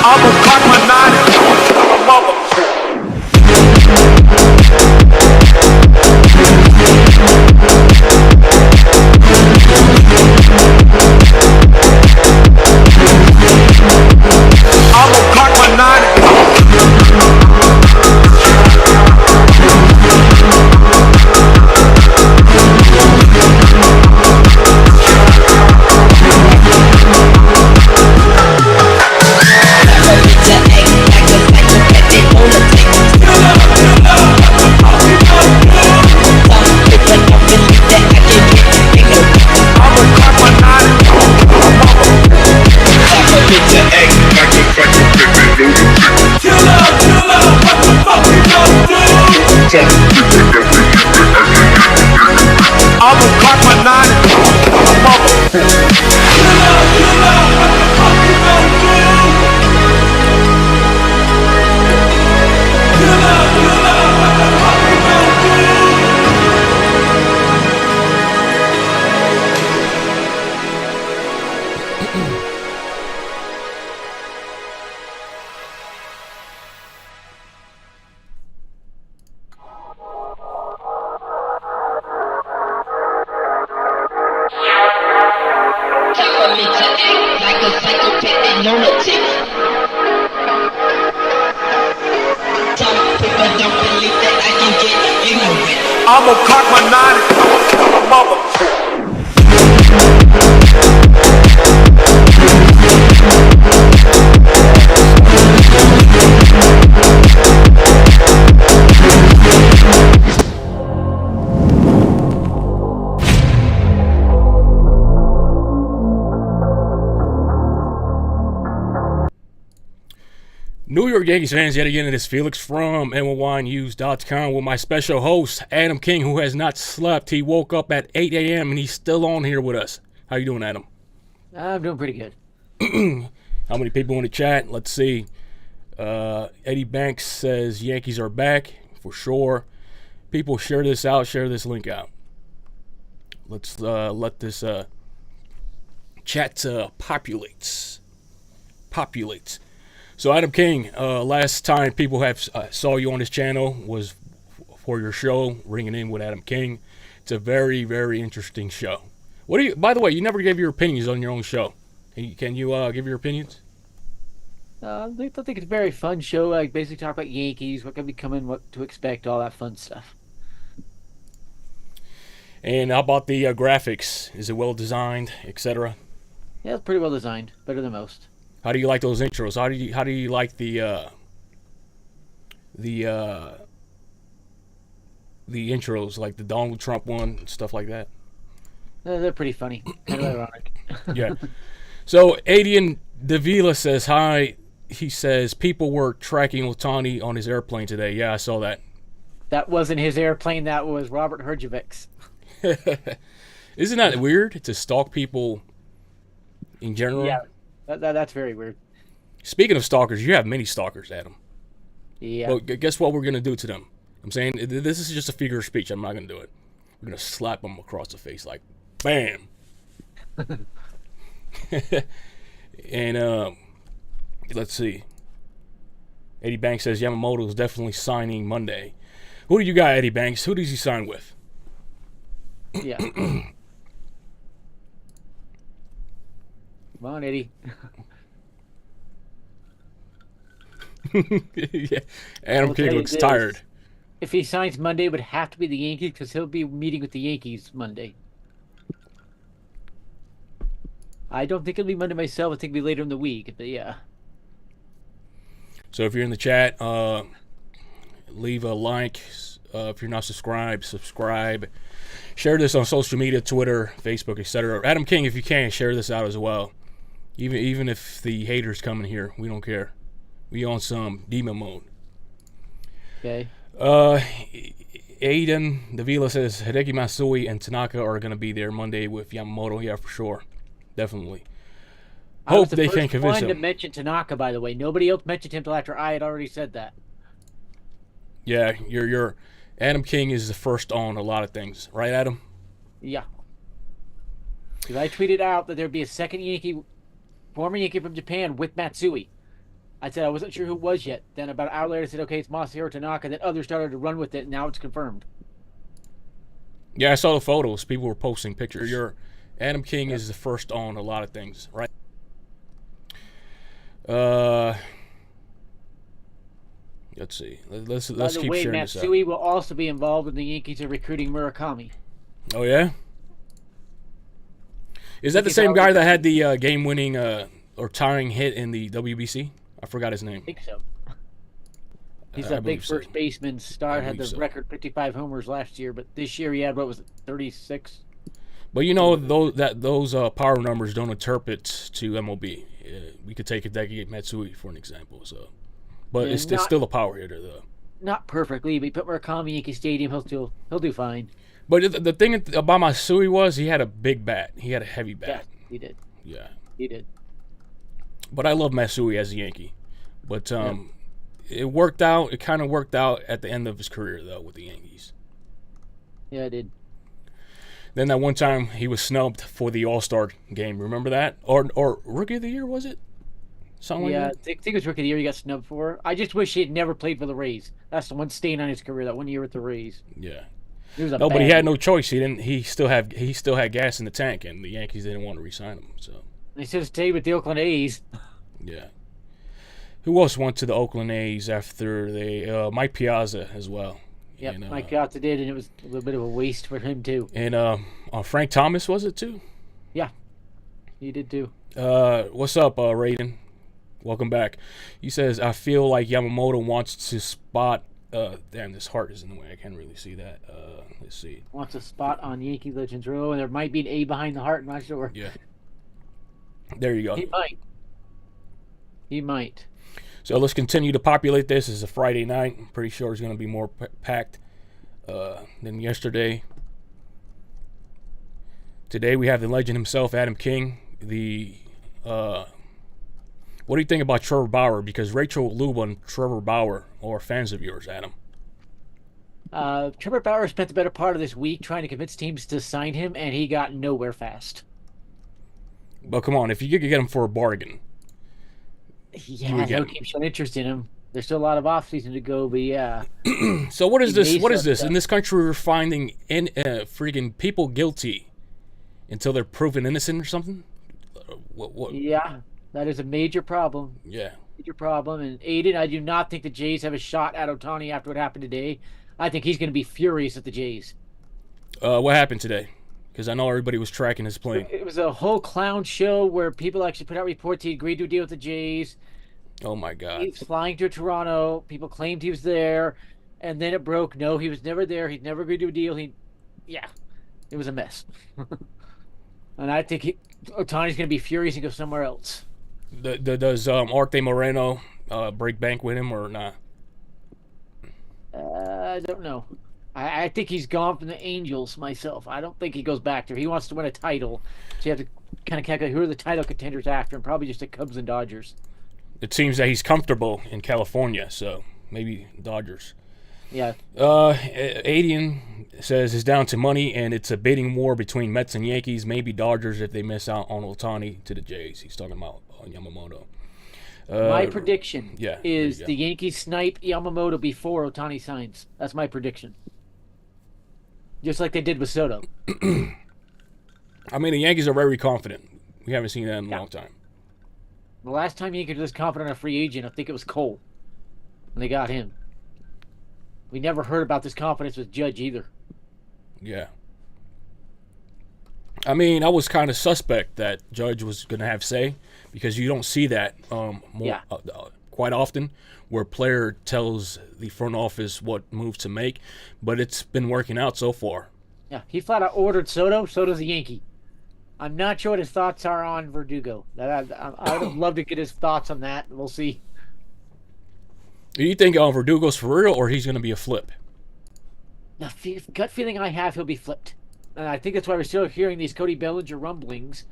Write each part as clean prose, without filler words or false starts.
I'ma cock my nine and mother. I'ma cock my nine and I'ma cock my nine and mother. I'ma cock my nine and mother. New York Yankees fans, yet again, it is Felix from NYYNEWS.com with my special host, Adam King, who has not slept. He woke up at 8 a.m. and he's still on here with us. How you doing, Adam? I'm doing pretty good. How many people in the chat? Let's see. Eddie Banks says Yankees are back for sure. People, share this out. Share this link out. Let's let this chat populates. So Adam King, last time people have saw you on this channel was for your show, Ringing In with Adam King. It's a very, very interesting show. What do you? By the way, you never gave your opinions on your own show. Can you give your opinions? I think it's a very fun show. Like basically talk about Yankees, what can be coming, what to expect, all that fun stuff. And how about the graphics? Is it well designed, etc.? Yeah, it's pretty well designed, better than most. How do you like those intros? How do you like the intros, like the Donald Trump one and stuff like that? They're pretty funny, kind of ironic. Yeah. So Adian Davila says hi. He says people were tracking Otani on his airplane today. Yeah, I saw that. That wasn't his airplane. That was Robert Herjavec's. Isn't that weird to stalk people in general? Yeah, that's very weird. Speaking of stalkers, you have many stalkers, Adam. Yeah. Well, guess what we're going to do to them? I'm saying this is just a figure of speech. I'm not going to do it. We're going to slap them across the face like, bam. And let's see. Eddie Banks says Yamamoto is definitely signing Monday. Who do you got, Eddie Banks? Who does he sign with? Yeah. Come on, Eddie. Yeah. Adam King looks tired. If he signs Monday, it would have to be the Yankees because he'll be meeting with the Yankees Monday. I don't think it'll be Monday myself. I think it'll be later in the week, but yeah. So if you're in the chat, leave a like. If you're not subscribed, subscribe. Share this on social media, Twitter, Facebook, etc. Adam King, if you can, share this out as well. Even if the haters come in here, we don't care. We on some demon mode. Okay. Aiden Davila says Hideki Matsui and Tanaka are going to be there Monday with Yamamoto. Yeah, for sure. Definitely. Hope they can convince him. I was the first one to mention Tanaka, by the way. Nobody else mentioned him till after I had already said that. Yeah, your Adam King is the first on a lot of things. Right, Adam? Yeah. Because I tweeted out that there'd be a second former Yankee from Japan with Matsui. I said I wasn't sure who it was yet. Then about an hour later, I said, okay, it's Masahiro Tanaka. Then others started to run with it, and now it's confirmed. Yeah, I saw the photos. People were posting pictures. Adam King is the first on a lot of things, right? Let's see. Let's keep sharing this out. Matsui will also be involved in the Yankees are recruiting Murakami. Oh yeah. Is that the same guy that had the game-winning or tying hit in the WBC? I forgot his name. I think so. He's a big first baseman. Had the record 55 homers last year, but this year he had, what was it, 36? But you know those power numbers don't interpret to MLB. We could take Hideki Matsui for an example. So, but it's still a power hitter though. Not perfectly, but you put Murakami Yankee Stadium, he'll do fine. But the thing about Matsui was he had a big bat. He had a heavy bat. Yeah, he did. Yeah, he did. But I love Matsui as a Yankee. But it worked out. It kind of worked out at the end of his career, though, with the Yankees. Yeah, it did. Then that one time he was snubbed for the All-Star game. Remember that? Or Rookie of the Year, was it? Something like that? I think it was Rookie of the Year he got snubbed for. I just wish he had never played for the Rays. That's the one stain on his career, that 1 year with the Rays. Yeah. No, but he had no choice. He still had gas in the tank, and the Yankees didn't want to re-sign him. So they should have stayed with the Oakland A's. Yeah. Who else went to the Oakland A's after they? Mike Piazza as well. Yeah, Mike Piazza did, and it was a little bit of a waste for him too. And Frank Thomas was it too? Yeah, he did too. What's up, Raiden? Welcome back. He says, I feel like Yamamoto wants to spot. Damn, this heart is in the way. I can't really see that. Let's see. Wants a spot on Yankee Legends Row, and there might be an A behind the heart. I'm not sure. Yeah. There you go. He might. So let's continue to populate this. It's a Friday night. I'm pretty sure it's going to be more packed than yesterday. Today we have the legend himself, Adam King. What do you think about Trevor Bauer? Because Rachel Luba and Trevor Bauer are fans of yours, Adam. Trevor Bauer spent the better part of this week trying to convince teams to sign him, and he got nowhere fast. But come on, if you could get him for a bargain. Yeah, no team showing interest in him. There's still a lot of offseason to go, but yeah. So what is this? What is this? In this country, we're finding freaking people guilty until they're proven innocent or something? What? Yeah, that is a major problem. Yeah. Major problem. And Aiden, I do not think the Jays have a shot at Otani after what happened today. I think he's going to be furious at the Jays. What happened today? Because I know everybody was tracking his plane. It was a whole clown show where people actually put out reports he agreed to a deal with the Jays. Oh, my God. He was flying to Toronto. People claimed he was there. And then it broke. No, he was never there. He'd never agreed to a deal. It was a mess. And I think Otani's going to be furious and go somewhere else. Does Arte Moreno break bank with him or not? I don't know. I think he's gone from the Angels myself. I don't think he goes back there. He wants to win a title. So you have to kind of calculate who are the title contenders after him. Probably just the Cubs and Dodgers. It seems that he's comfortable in California, so maybe Dodgers. Yeah. Adian says it's down to money, and it's a bidding war between Mets and Yankees. Maybe Dodgers if they miss out on Otani to the Jays. He's talking about Yamamoto. My prediction is the Yankees snipe Yamamoto before Otani signs. That's my prediction. Just like they did with Soto. I mean, the Yankees are very confident. We haven't seen that in a long time. The last time Yankees were this confident on a free agent, I think it was Cole. When they got him. We never heard about this confidence with Judge either. Yeah. I mean, I was kind of suspect that Judge was going to have say because you don't see that quite often where a player tells the front office what move to make, but it's been working out so far. Yeah, he flat out ordered Soto. Soto's a Yankee. I'm not sure what his thoughts are on Verdugo. I would love to get his thoughts on that. We'll see. Do you think Verdugo's for real or he's going to be a flip? The gut feeling I have, he'll be flipped. And I think that's why we're still hearing these Cody Bellinger rumblings,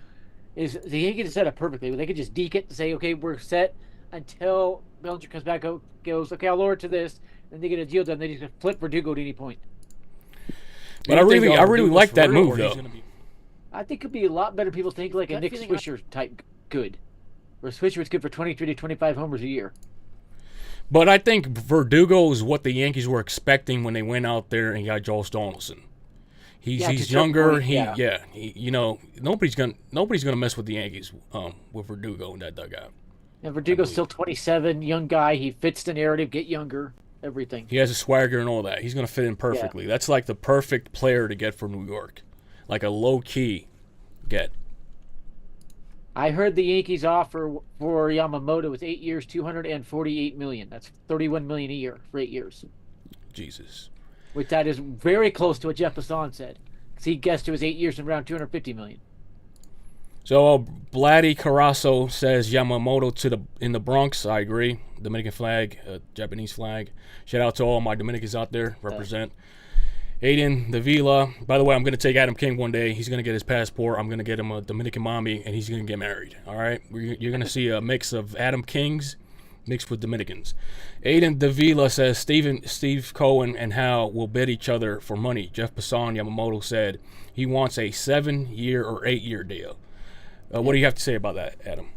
is the Yankees set up perfectly. They could just deke it and say, okay, we're set until Bellinger comes back, goes, okay, I'll lower it to this, and they get a deal done. They just flip Verdugo at any point. But I really like that move, though. I think it'd be a lot better. People think like a Nick Swisher type good, where Swisher was good for 23 to 25 homers a year. But I think Verdugo is what the Yankees were expecting when they went out there and got Josh Donaldson. He's younger. Nobody's gonna mess with the Yankees with Verdugo in that dugout. And Verdugo's still 27, young guy. He fits the narrative. Get younger, everything. He has a swagger and all that. He's gonna fit in perfectly. Yeah. That's like the perfect player to get for New York, like a low key get. I heard the Yankees offer for Yamamoto was 8 years, $248 million. That's $31 million a year for 8 years. Jesus. Which that is very close to what Jeff Passan said, because he guessed it was 8 years and around $250 million. So Blatty Carasso says Yamamoto in the Bronx. I agree. Dominican flag, Japanese flag. Shout out to all my Dominicans out there. Represent. Aiden Davila. By the way, I'm going to take Adam King one day. He's going to get his passport. I'm going to get him a Dominican mommy, and he's going to get married. All right? You're going to see a mix of Adam Kings mixed with Dominicans. Aiden Davila says Steve Cohen and Hal will bid each other for money. Jeff Passan, Yamamoto said he wants a 7-year or 8-year deal. What do you have to say about that, Adam?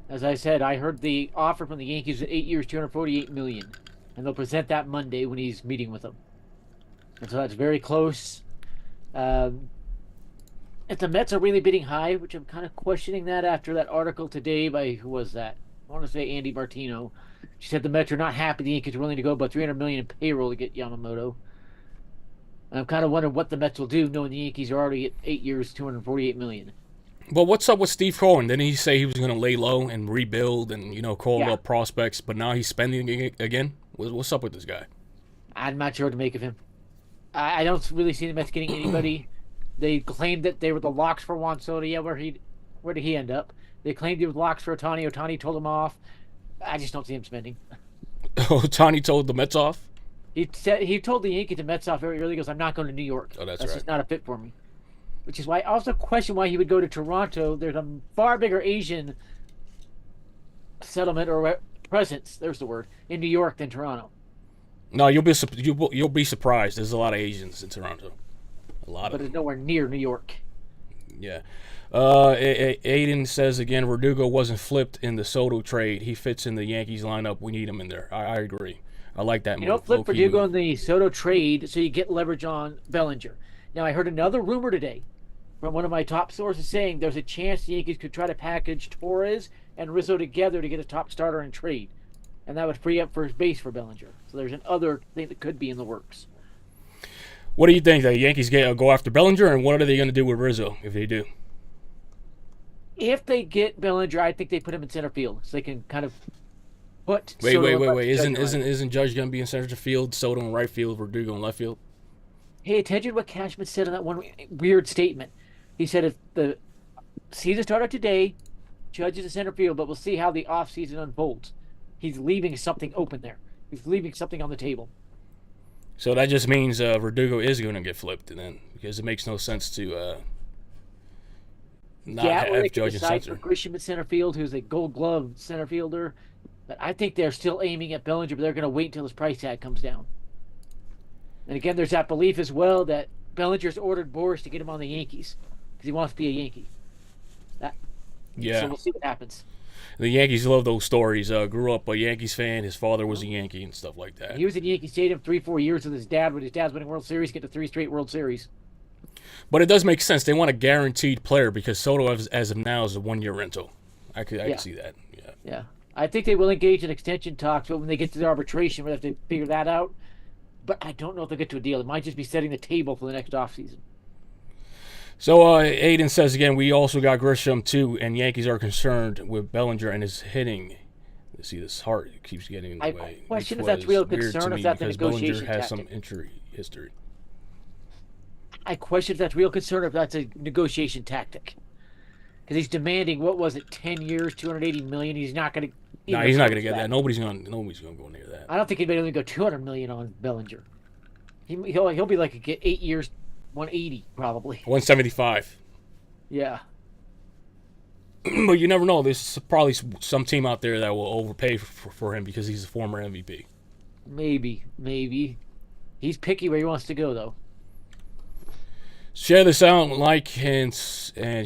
As I said, I heard the offer from the Yankees at 8 years, $248 million, and they'll present that Monday when he's meeting with them. And so that's very close. If the Mets are really bidding high, which I'm kind of questioning that after that article today by, who was that? I want to say Andy Martino. She said the Mets are not happy the Yankees are willing to go about $300 million in payroll to get Yamamoto. And I'm kind of wondering what the Mets will do, knowing the Yankees are already at 8 years, $248 million. Well, what's up with Steve Cohen? Didn't he say he was going to lay low and rebuild and, call up prospects, but now he's spending again? What's up with this guy? I'm not sure what to make of him. I don't really see the Mets getting anybody. They claimed that they were the locks for Juan Soto. Yeah, where did he end up? They claimed he was locks for Otani. Otani told him off. I just don't see him spending. Otani told the Mets off? He told the Yankees the Mets off very early. He goes, I'm not going to New York. Oh, that's right. Just not a fit for me. Which is why I also question why he would go to Toronto. There's a far bigger Asian settlement or presence, there's the word, in New York than Toronto. No, you'll be surprised. There's a lot of Asians in Toronto. But it's nowhere near New York. Yeah. Aiden says again, Verdugo wasn't flipped in the Soto trade. He fits in the Yankees lineup. We need him in there. I agree. I like that move. You don't flip Verdugo in the Soto trade so you get leverage on Bellinger. Now, I heard another rumor today from one of my top sources saying there's a chance the Yankees could try to package Torres and Rizzo together to get a top starter in trade. And that would free up first base for Bellinger. So there's another thing that could be in the works. What do you think? The Yankees go after Bellinger, and what are they going to do with Rizzo if they do? If they get Bellinger, I think they put him in center field so they can kind of put. Wait. Isn't Judge going to be in center field? Soto in right field, Verdugo in left field. Pay attention to what Cashman said in that one weird statement. He said if the season started today, Judge is in center field, but we'll see how the offseason unfolds. He's leaving something open there. He's leaving something on the table. So that just means Verdugo is going to get flipped, and then because it makes no sense to not have Judge in center. Grisham at center field, who's a Gold Glove center fielder, but I think they're still aiming at Bellinger, but they're going to wait until his price tag comes down. And again, there's that belief as well that Bellinger's ordered Boris to get him on the Yankees because he wants to be a Yankee. So we'll see what happens. The Yankees love those stories. Grew up a Yankees fan. His father was a Yankee and stuff like that. He was in Yankee Stadium 3-4 years with his dad. When his dad's winning World Series, get to 3 straight World Series. But it does make sense. They want a guaranteed player because Soto, as of now, is a 1-year rental. I could see that. Yeah. I think they will engage in extension talks, but when they get to the arbitration, we'll have to figure that out. But I don't know if they'll get to a deal. It might just be setting the table for the next offseason. So Aiden says again, we also got Grisham too, and Yankees are concerned with Bellinger and his hitting. Let's see, this heart keeps getting in the way. I question if that's real concern, if that's a negotiation Bellinger has tactic. some injury history. I question if that's real concern, or if that's a negotiation tactic. Because he's demanding, 10 years, $280 million. He's not going to. No, he's not going to get that. Nobody's going to go near that. I don't think he'd be able to go $200 million on Bellinger. He'll be like 8 years. 180 probably. 175. Yeah. But you never know. There's probably some team out there that will overpay for him because he's a former MVP. Maybe. He's picky where he wants to go, though. Share this out, like and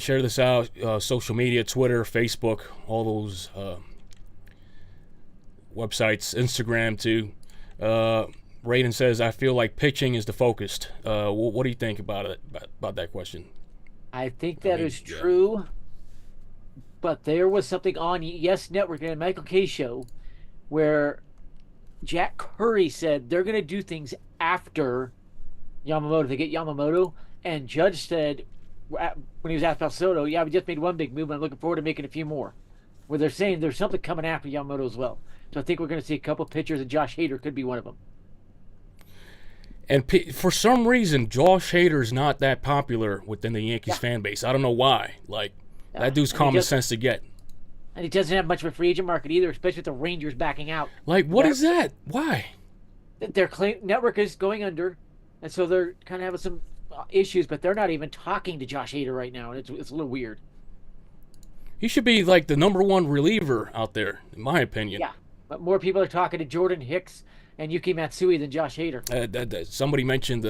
share this out. Social media, Twitter, Facebook, all those websites, Instagram too. Raiden says, "I feel like pitching is the focus." What do you think about it? About that question? I think that is true. But there was something on Yes Network in a Michael Kay show where Jack Curry said they're going to do things after Yamamoto. They get Yamamoto, and Judge said when he was asked about Soto, "Yeah, we just made one big move, and I'm looking forward to making a few more." Where they're saying there's something coming after Yamamoto as well. So I think we're going to see a couple pitchers, and Josh Hader could be one of them. And for some reason, Josh Hader's not that popular within the Yankees fan base. I don't know why. Like, that dude's common sense to get. And he doesn't have much of a free agent market either, especially with the Rangers backing out. Like, what is that? Why? Their network is going under, and so they're kind of having some issues, but they're not even talking to Josh Hader right now, and it's a little weird. He should be, like, the #1 reliever out there, in my opinion. Yeah, but more people are talking to Jordan Hicks and Yuki Matsui than Josh Hader. Somebody mentioned,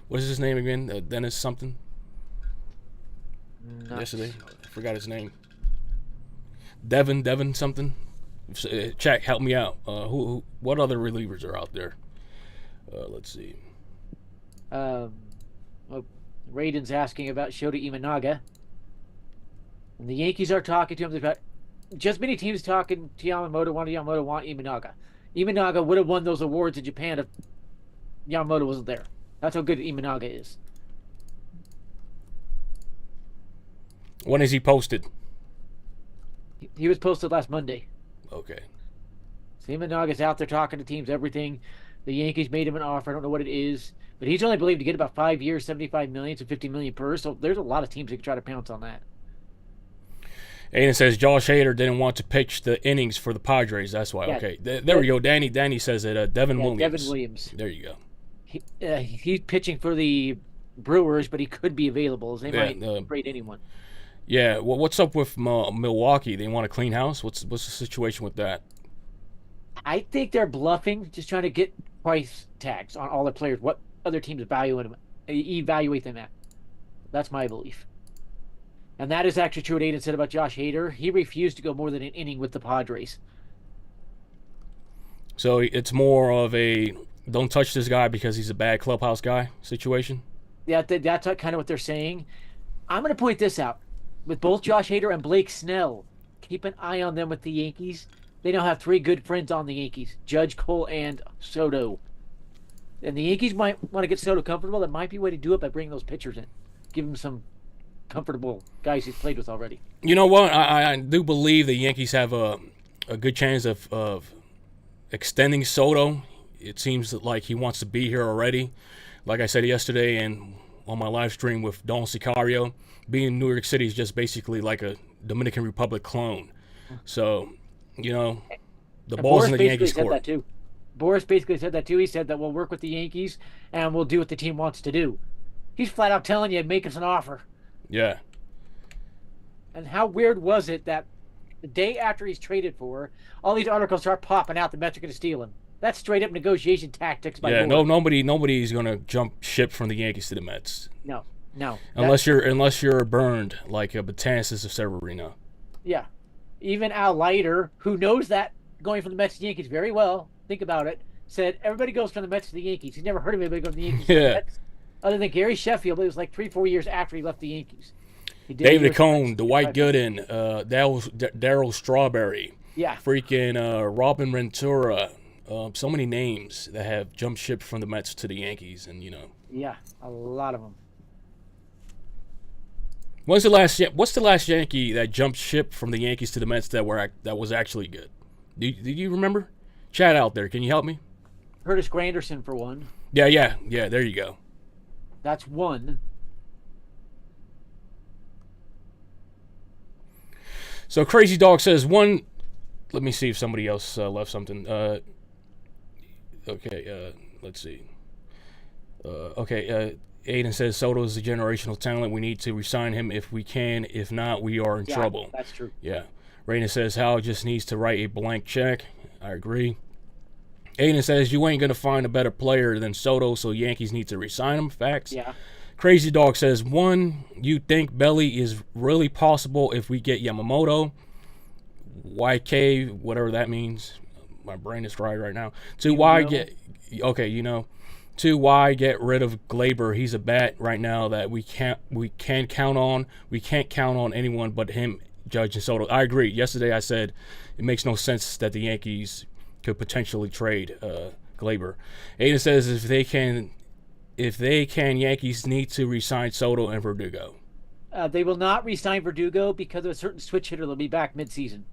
what is his name again? Dennis something? Yesterday. I forgot his name. Devin something. Chat, help me out. What other relievers are out there? Let's see. Raiden's asking about Shota Imanaga. And the Yankees are talking to him about just many teams talking to Yamamoto, want Imanaga. Imanaga would have won those awards in Japan if Yamamoto wasn't there. That's how good Imanaga is. When is he posted? He was posted last Monday. Okay. So Imanaga's out there talking to teams, everything. The Yankees made him an offer. I don't know what it is. But he's only believed to get about 5 years, $75 million to $50 million per. So there's a lot of teams that can try to pounce on that. Aiden says Josh Hader didn't want to pitch the innings for the Padres. That's why. Yeah. Okay. There we go. Danny says it. Devin Williams. Devin Williams. There you go. He's pitching for the Brewers, but he could be available. They might trade anyone. Yeah. Well, what's up with Milwaukee? They want a clean house? What's the situation with that? I think they're bluffing, just trying to get price tags on all their players. What other teams evaluate them at? That's my belief. And that is actually true what Aiden said about Josh Hader. He refused to go more than an inning with the Padres. So it's more of a don't touch this guy because he's a bad clubhouse guy situation? Yeah, that's kind of what they're saying. I'm going to point this out. With both Josh Hader and Blake Snell, keep an eye on them with the Yankees. They now have 3 good friends on the Yankees, Judge, Cole, and Soto. And the Yankees might want to get Soto comfortable. That might be a way to do it by bringing those pitchers in. Give him some comfortable guys he's played with already. You know what? I do believe the Yankees have a good chance of extending Soto. It seems like he wants to be here already. Like I said yesterday and on my live stream with Don Sicario, being in New York City is just basically like a Dominican Republic clone. So, you know, the ball's in the Yankees' court. That too. Boris basically said that too. He said that we'll work with the Yankees and we'll do what the team wants to do. He's flat out telling you, make us an offer. Yeah. And how weird was it that the day after he's traded for, all these articles start popping out the Mets are going to steal him. That's straight up negotiation tactics by Boris. Nobody's going to jump ship from the Yankees to the Mets. No. Unless you're burned like a Betances of Severino. Yeah. Even Al Leiter, who knows that going from the Mets to the Yankees very well, think about it, said everybody goes from the Mets to the Yankees. He's never heard of anybody going from the Yankees to the Mets. Other than Gary Sheffield, but it was like 3-4 years after he left the Yankees. David Cone, Dwight Gooden, Darryl Strawberry, freaking Robin Ventura. So many names that have jumped ship from the Mets to the Yankees, and Yeah, a lot of them. What's the last Yankee that jumped ship from the Yankees to the Mets that was actually good? Do you remember? Chat out there. Can you help me? Curtis Granderson for one. Yeah. There you go. That's one. So Crazy Dog says one. Let me see if somebody else left something. Okay. Let's see. Okay. Aiden says Soto is a generational talent. We need to re-sign him if we can. If not, we are in trouble. That's true. Yeah. Raina says Hal just needs to write a blank check. I agree. Aiden says you ain't going to find a better player than Soto, so Yankees need to re-sign him. Facts. Yeah. Crazy Dog says, 1, you think Belly is really possible if we get Yamamoto, YK, whatever that means. My brain is fried right now. 2, why get 2, why get rid of Glaber? He's a bat right now that we can't count on. We can't count on anyone but him, Judge, and Soto. I agree. Yesterday I said it makes no sense that the Yankees could potentially trade Glaber. Aiden says if they can, Yankees need to re-sign Soto and Verdugo. They will not re-sign Verdugo because of a certain switch hitter that'll be back mid-season.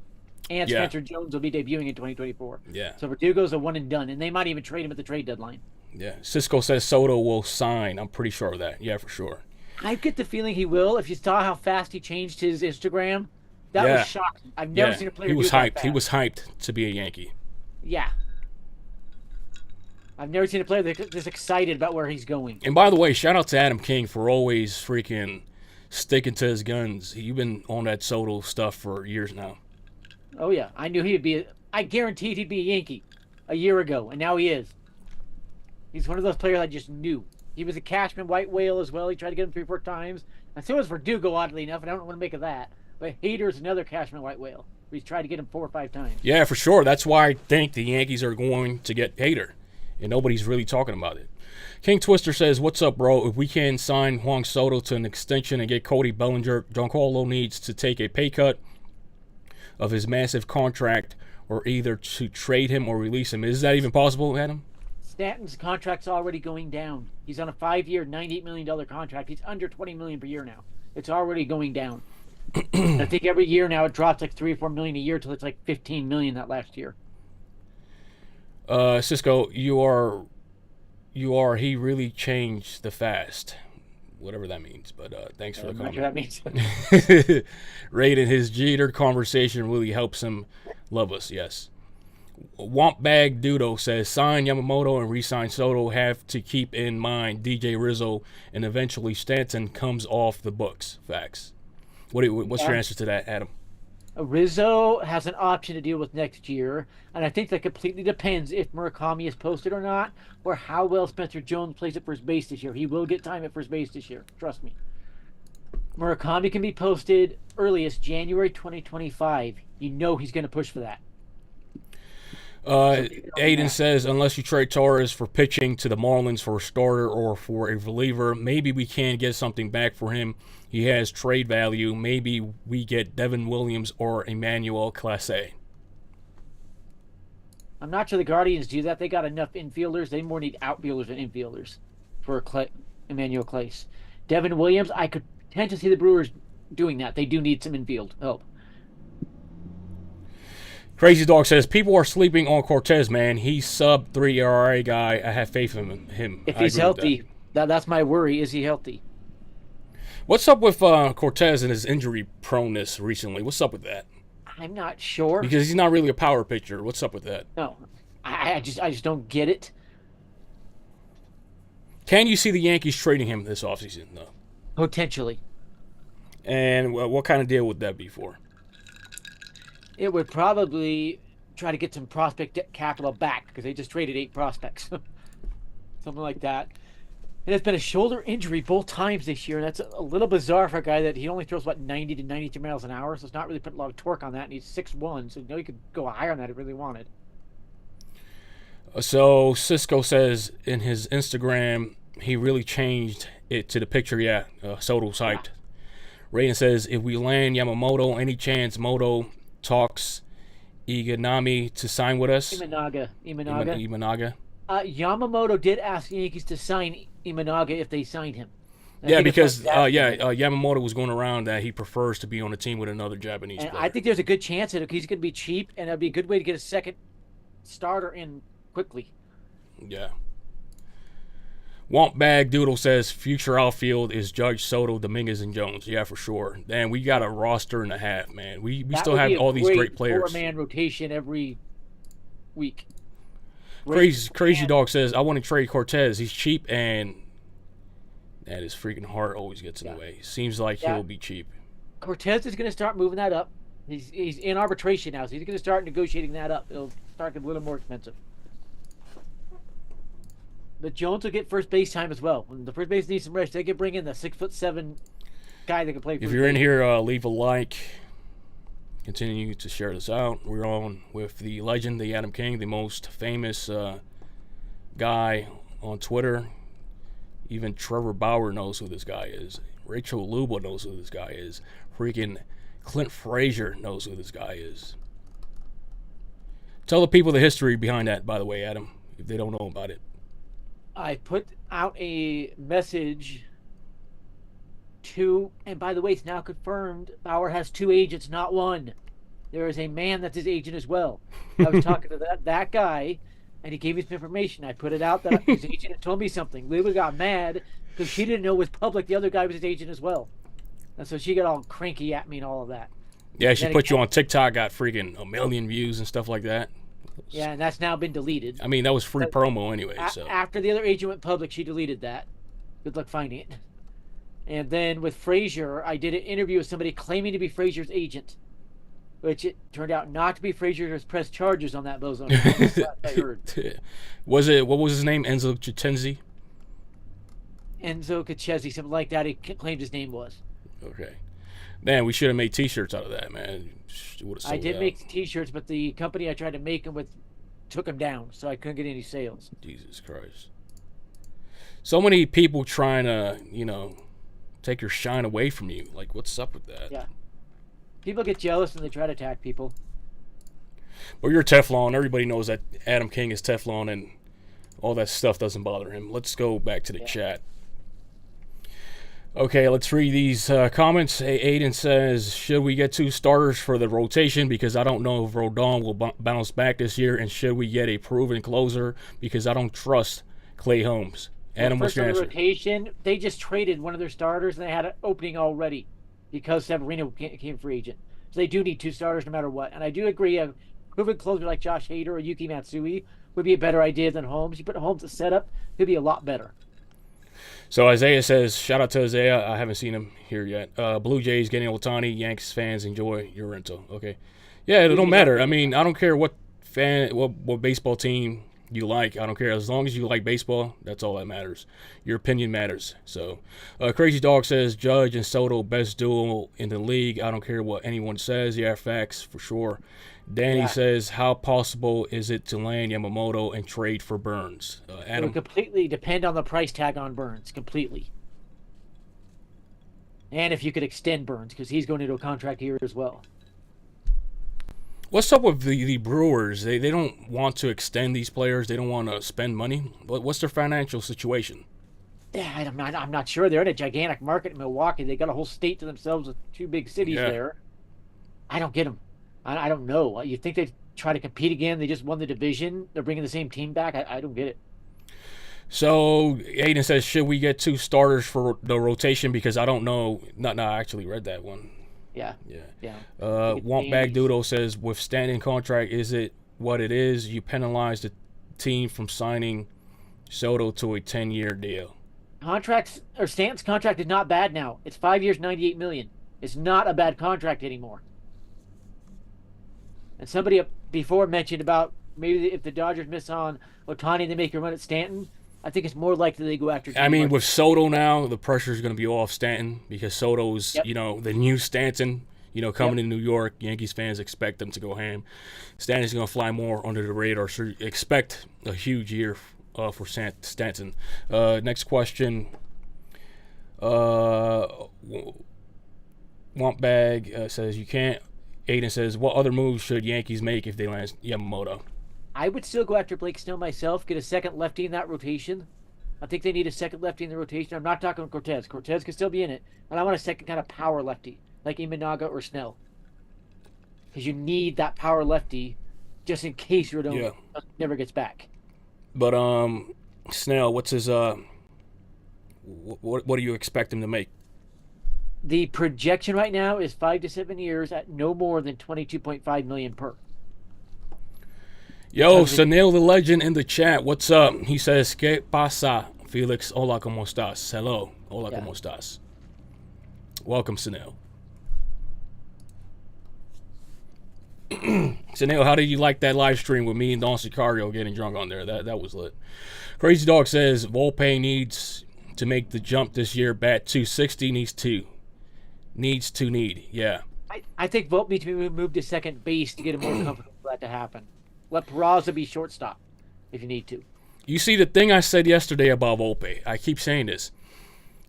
And Spencer Jones will be debuting in 2024. Yeah. So Verdugo's a one and done, and they might even trade him at the trade deadline. Yeah. Cisco says Soto will sign. I'm pretty sure of that. Yeah, for sure. I get the feeling he will. If you saw how fast he changed his Instagram, that was shocking. I've never seen a player he was do that hyped. fast. He was hyped to be a Yankee. Yeah. I've never seen a player this excited about where he's going. And by the way, shout out to Adam King for always freaking sticking to his guns. You've been on that Soto stuff for years now. Oh, yeah. I knew he'd be I guaranteed he'd be a Yankee a year ago, and now he is. He's one of those players I just knew. He was a Cashman white whale as well. He tried to get him 3 or 4 times. And so was Verdugo, oddly enough, and I don't want to make of that. But Hader's another Cashman white whale. He's tried to get him 4 or 5 times. Yeah, for sure. That's why I think the Yankees are going to get Hader. And nobody's really talking about it. King Twister says, what's up, bro? If we can sign Juan Soto to an extension and get Cody Bellinger, Giancarlo needs to take a pay cut of his massive contract or either to trade him or release him. Is that even possible, Adam? Stanton's contract's already going down. He's on a 5-year, $98 million contract. He's under $20 million per year now. It's already going down. I think every year now it drops like $3 or $4 million a year till it's like $15 million that last year. Cisco, you are. He really changed the fast, whatever that means. But thanks for the comment. Sure that means. Rated his Jeter conversation really helps him love us. Yes. Wompbag Dudo says sign Yamamoto and re-sign Soto. Have to keep in mind DJ Rizzo and eventually Stanton comes off the books. Facts. What's your answer to that, Adam? Rizzo has an option to deal with next year, and I think that completely depends if Murakami is posted or not, or how well Spencer Jones plays at first base this year. He will get time at first base this year, trust me. Murakami can be posted earliest January 2025. You know he's going to push for that. Aiden says, unless you trade Torres for pitching to the Marlins for a starter or for a reliever, maybe we can get something back for him. He has trade value. Maybe we get Devin Williams or Emmanuel Clase. I'm not sure the Guardians do that. They got enough infielders. They more need outfielders than infielders for Emmanuel Clase. Devin Williams, I could tend to see the Brewers doing that. They do need some infield help. Crazy Dog says, people are sleeping on Cortez, man. He's sub-3 ERA guy. I have faith in him. If he's healthy, that's my worry. Is he healthy? What's up with Cortez and his injury proneness recently? What's up with that? I'm not sure. Because he's not really a power pitcher. What's up with that? No. I just don't get it. Can you see the Yankees trading him this offseason, though? Potentially. And what kind of deal would that be for? It would probably try to get some prospect capital back because they just traded 8 prospects. Something like that. And it's been a shoulder injury both times this year. And that's a little bizarre for a guy that he only throws about 90 to 92 miles an hour. So it's not really putting a lot of torque on that. And he's 6'1", so you know he could go higher on that if he really wanted. So Cisco says in his Instagram, he really changed it to the picture. Yeah, Soto's hyped. Raiden says, if we land Yamamoto, any chance Moto talks Iganami to sign with us? Imanaga. Yamamoto did ask the Yankees to sign Imanaga if they signed him. Yeah, because Yamamoto was going around that he prefers to be on a team with another Japanese player. I think there's a good chance that he's going to be cheap, and that'd be a good way to get a second starter in quickly. Yeah. Wompbag Doodle says future outfield is Judge, Soto, Dominguez, and Jones. Yeah, for sure. And we got a roster and a half, man. We still have all these great players. 4-man rotation every week. Crazy Dog says, I want to trade Cortez. He's cheap, and that his freaking heart always gets in the way. Seems like he'll be cheap. Cortez is going to start moving that up. He's in arbitration now, so he's going to start negotiating that up. It'll start getting a little more expensive. But Jones will get first base time as well. When the first base needs some rest, they can bring in the 6'7" guy that can play. If you're in here, leave a like. Continue to share this out. We're on with the legend, the Adam King, the most famous guy on Twitter. Even Trevor Bauer knows who this guy is. Rachel Luba knows who this guy is. Freaking Clint Frazier knows who this guy is. Tell the people the history behind that, by the way, Adam, if they don't know about it. I put out a message to, and by the way, it's now confirmed, Bauer has 2 agents, not 1. There is a man that's his agent as well. I was talking to that guy, and he gave me some information. I put it out that his agent had told me something. Luba got mad because she didn't know it was public. The other guy was his agent as well. And so she got all cranky at me and all of that. Yeah, she put you on TikTok, got freaking 1 million views and stuff like that. Yeah, and that's now been deleted. I mean, that was free promo anyway. So after the other agent went public, she deleted that. Good luck finding it. And then with Frazier, I did an interview with somebody claiming to be Frazier's agent, which it turned out not to be. Frazier has pressed charges on that bozo. I heard. Was it, what was his name? Enzo Chitenzi? Enzo Cachezzi, something like that. He claimed his name was. Okay. Man, we should have made T-shirts out of that, man. I did make T-shirts, but the company I tried to make them with took them down, so I couldn't get any sales. Jesus Christ. So many people trying to, take your shine away from you. Like, what's up with that? Yeah. People get jealous and they try to attack people. Well, you're Teflon. Everybody knows that Adam King is Teflon, and all that stuff doesn't bother him. Let's go back to the chat. Okay, let's read these comments. Aiden says, should we get 2 starters for the rotation? Because I don't know if Rodon will bounce back this year. And should we get a proven closer? Because I don't trust Clay Holmes. Adam, what's your answer? Rotation, they just traded one of their starters, and they had an opening already because Severino came free agent. So they do need 2 starters no matter what. And I do agree, a proven closer like Josh Hader or Yuki Matsui would be a better idea than Holmes. You put Holmes' setup, he'll be a lot better. So Isaiah says, shout out to Isaiah. I haven't seen him here yet. Blue Jays getting Otani. Yankees fans enjoy your rental. Okay. Yeah, it don't matter. I mean, I don't care what baseball team you like. I don't care. As long as you like baseball, that's all that matters. Your opinion matters. So Crazy Dog says, Judge and Soto, best duel in the league. I don't care what anyone says. Yeah, facts for sure. Danny says, how possible is it to land Yamamoto and trade for Burns? Adam? It would completely depend on the price tag on Burns, completely. And if you could extend Burns, because he's going into a contract here as well. What's up with the Brewers? They don't want to extend these players. They don't want to spend money. What's their financial situation? Yeah, I'm not sure. They're in a gigantic market in Milwaukee. They got a whole state to themselves with 2 big cities there. I don't get them. I don't know. You think they'd try to compete again? They just won the division. They're bringing the same team back. I don't get it. So Aiden says, should we get 2 starters for the rotation? Because I don't know. No, I actually read that one. Yeah. Bag Doodle says, with Stanton contract, is it what it is? You penalize the team from signing Soto to a 10-year deal. Stanton's contract is not bad now. It's 5 years, $98 million. It's not a bad contract anymore. And somebody before mentioned about maybe if the Dodgers miss on Otani, they make a run at Stanton. I think it's more likely they go after. I mean, with Soto now, the pressure is going to be off Stanton because Soto's, the new Stanton, coming to New York. Yankees fans expect them to go ham. Stanton's going to fly more under the radar, so expect a huge year for Stanton. Next question. Bag says, you can't. Aiden says, what other moves should Yankees make if they land Yamamoto? I would still go after Blake Snell myself, get a second lefty in that rotation. I think they need a second lefty in the rotation. I'm not talking Cortez. Cortez could still be in it. And I want a second kind of power lefty, like Imanaga or Snell. Because you need that power lefty just in case Rodon never gets back. But Snell, what's his what do you expect him to make? The projection right now is 5 to 7 years at no more than $22.5 million per. Yo, Sunil the legend in the chat. What's up? He says, ¿Qué pasa, Felix? Hola, ¿cómo estás? Hello. Hola, ¿cómo estás? Welcome, Sunil. So, Neil, how did you like that live stream with me and Don Sicario getting drunk on there? That was lit. Crazy Dog says Volpe needs to make the jump this year. Bat 260 need. Yeah. I think Volpe needs to be moved to second base to get him more comfortable for that to happen. Let Peraza be shortstop if you need to. You see, the thing I said yesterday about Volpe, I keep saying this.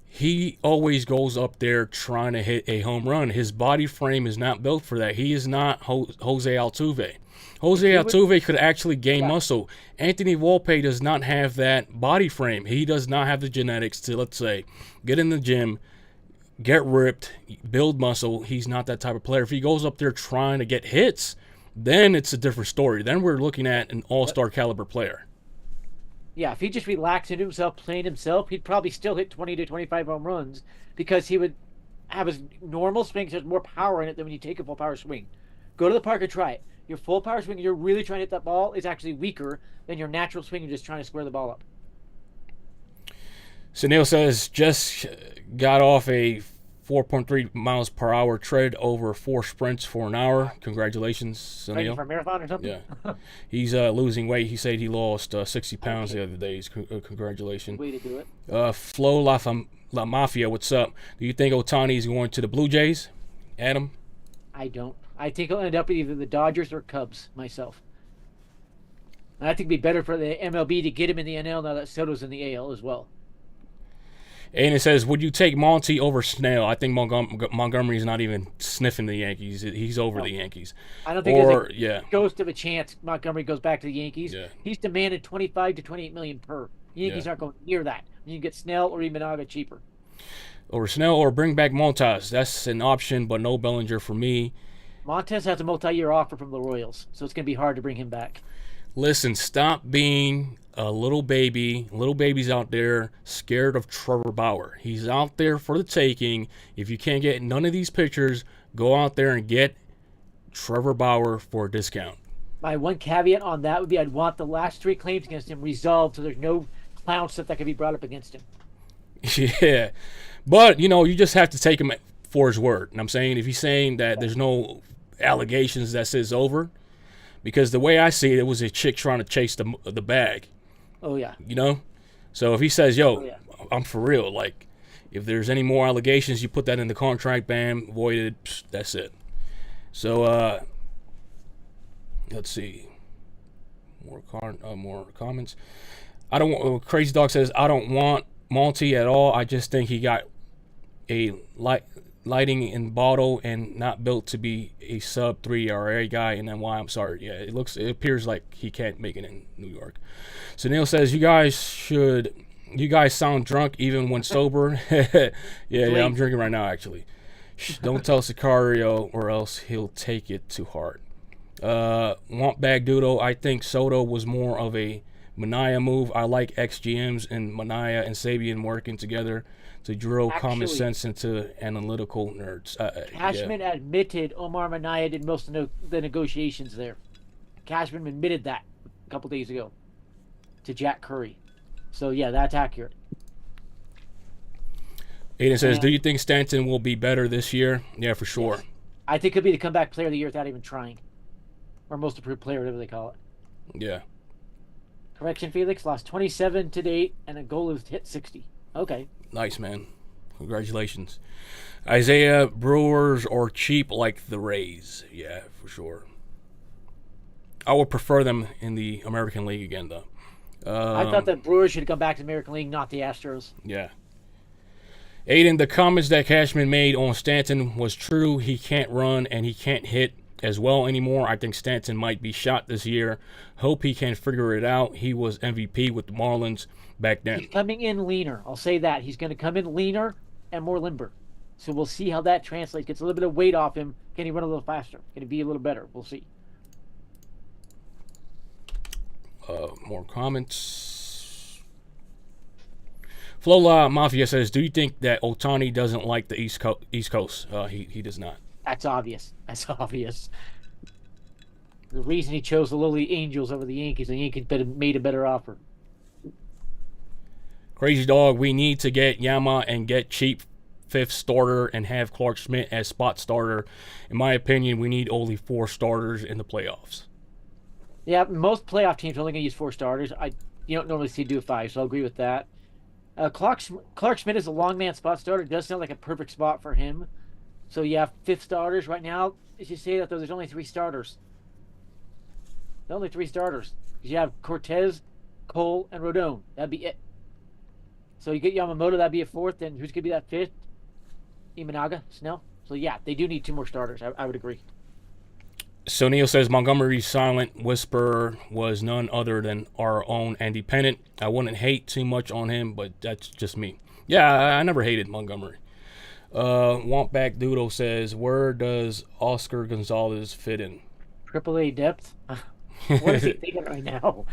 He always goes up there trying to hit a home run. His body frame is not built for that. He is not Jose Altuve. Jose Altuve could actually gain muscle. Anthony Volpe does not have that body frame. He does not have the genetics to, let's say, get in the gym, get ripped, build muscle. He's not that type of player. If he goes up there trying to get hits, then it's a different story. Then we're looking at an all-star caliber player. Yeah, if he just relaxed into himself, playing himself, he'd probably still hit 20 to 25 home runs because he would have his normal swing. So there's more power in it than when you take a full power swing. Go to the park and try it. Your full power swing, you're really trying to hit that ball, is actually weaker than your natural swing. You're just trying to square the ball up. Sunil says, just got off a 4.3 miles per hour tread over 4 sprints for an hour. Congratulations, Sunil. Training for a marathon or something? Yeah. He's losing weight. He said he lost 60 pounds the other day. Congratulations. Way to do it. Flo La Mafia, what's up? Do you think Otani is going to the Blue Jays? Adam? I don't. I think he'll end up with either the Dodgers or Cubs myself. And I think it'd be better for the MLB to get him in the NL now that Soto's in the AL as well. And it says, would you take Monty over Snell? I think Montgomery's not even sniffing the Yankees. He's over the Yankees. I don't think there's a ghost of a chance Montgomery goes back to the Yankees. Yeah. He's demanded $25 to $28 million per. The Yankees aren't going near that. You can get Snell or Imanaga cheaper. Over Snell or bring back Montas. That's an option, but no Bellinger for me. Montez has a multi-year offer from the Royals, so it's going to be hard to bring him back. Listen, stop being a little baby. Little babies out there scared of Trevor Bauer. He's out there for the taking. If you can't get none of these pitchers, go out there and get Trevor Bauer for a discount. My one caveat on that would be I'd want the last 3 claims against him resolved so there's no clown stuff that could be brought up against him. Yeah. But, you just have to take him for his word. And I'm saying if he's saying that there's no allegations that says over, because the way I see it, it was a chick trying to chase the bag. Oh, yeah. So if he says, I'm for real, like, if there's any more allegations, you put that in the contract, bam, voided, that's it. So, let's see. More comments. Crazy Dog says, I don't want Monty at all. I just think he got a lighting in bottle and not built to be a sub 3 ERA guy, and then why I'm sorry. Yeah, it appears like he can't make it in New York. So Neil says, you guys sound drunk even when sober. yeah, I'm drinking right now actually. Don't tell Sicario or else he'll take it to heart. Want bag doodle. I think Soto was more of a Manaea move. I like ex-GMs and Manaea and Sabian working together to drill common sense into analytical nerds. Cashman admitted Omar Manaea did most of the negotiations there. Cashman admitted that a couple days ago to Jack Curry. So, yeah, that's accurate. Aiden says, do you think Stanton will be better this year? Yeah, for sure. Yes. I think he'll be the comeback player of the year without even trying. Or most improved player, whatever they call it. Yeah. Correction, Felix. Lost 27 to date, and a goal is hit 60. Okay. Nice, man. Congratulations. Isaiah, Brewers are cheap like the Rays. Yeah, for sure. I would prefer them in the American League again, though. I thought that Brewers should come back to the American League, not the Astros. Yeah. Aiden, the comments that Cashman made on Stanton was true. He can't run and he can't hit as well anymore. I think Stanton might be shot this year. Hope he can figure it out. He was MVP with the Marlins back then. He's coming in leaner. I'll say that. He's going to come in leaner and more limber. So we'll see how that translates. Gets a little bit of weight off him. Can he run a little faster? Can he be a little better? We'll see. More comments. Flola Mafia says, do you think that Otani doesn't like the East Coast? He does not. That's obvious. That's obvious. The reason he chose the lowly Angels over the Yankees, the Yankees made a better offer. Crazy Dog, we need to get Yama and get cheap fifth starter and have Clark Schmidt as spot starter. In my opinion, we need only 4 starters in the playoffs. Yeah, most playoff teams are only going to use 4 starters. You don't normally see do 5, so I'll agree with that. Clark Schmidt is a long man spot starter. It does sound like a perfect spot for him. So you have 5 starters right now. As you say that, though, there's only 3 starters. There's only 3 starters. You have Cortez, Cole, and Rodon. That'd be it. So you get Yamamoto, that'd be a 4th. Then who's going to be that 5th? Imanaga, Snell. So yeah, they do need 2 more starters. I would agree. So Neil says Montgomery's silent whisperer was none other than our own Andy Pennant. I wouldn't hate too much on him, but that's just me. Yeah, I never hated Montgomery. Wampback Doodle says, where does Oscar Gonzalez fit in? AAA depth? What is he thinking right now?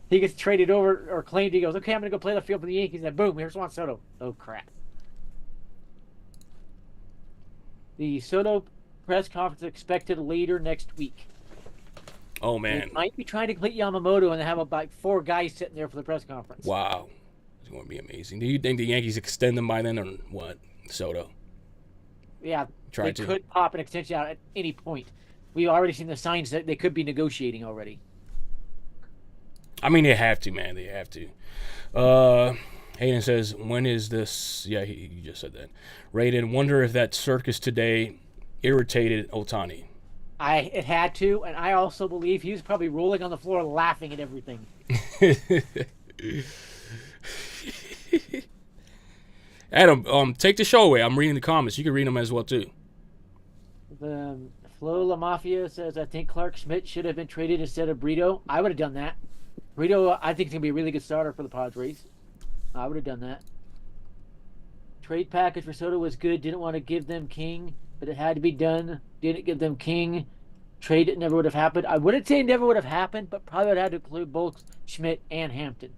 He gets traded over or claimed. He goes, okay, I'm going to go play the field for the Yankees. And boom, here's Juan Soto. Oh, crap. The Soto press conference expected later next week. Oh, man. They might be trying to complete Yamamoto and have about 4 guys sitting there for the press conference. Wow. It's going to be amazing. Do you think the Yankees extend them by then or what, Soto? Yeah, they could pop an extension out at any point. We've already seen the signs that they could be negotiating already. I mean, they have to, man. They have to. Hayden says, when is this? Yeah, he just said that. Raiden, wonder if that circus today irritated Otani. It had to, and I also believe he was probably rolling on the floor laughing at everything. Adam, take the show away. I'm reading the comments. You can read them as well, too. The Flo La Mafia says, I think Clark Schmidt should have been traded instead of Brito. I would have done that. Brito, I think, is going to be a really good starter for the Padres. I would have done that. Trade package for Soto was good. Didn't want to give them King, but it had to be done. Didn't give them King. Trade it never would have happened. I wouldn't say it never would have happened, but probably would have had to include both Schmidt and Hampton.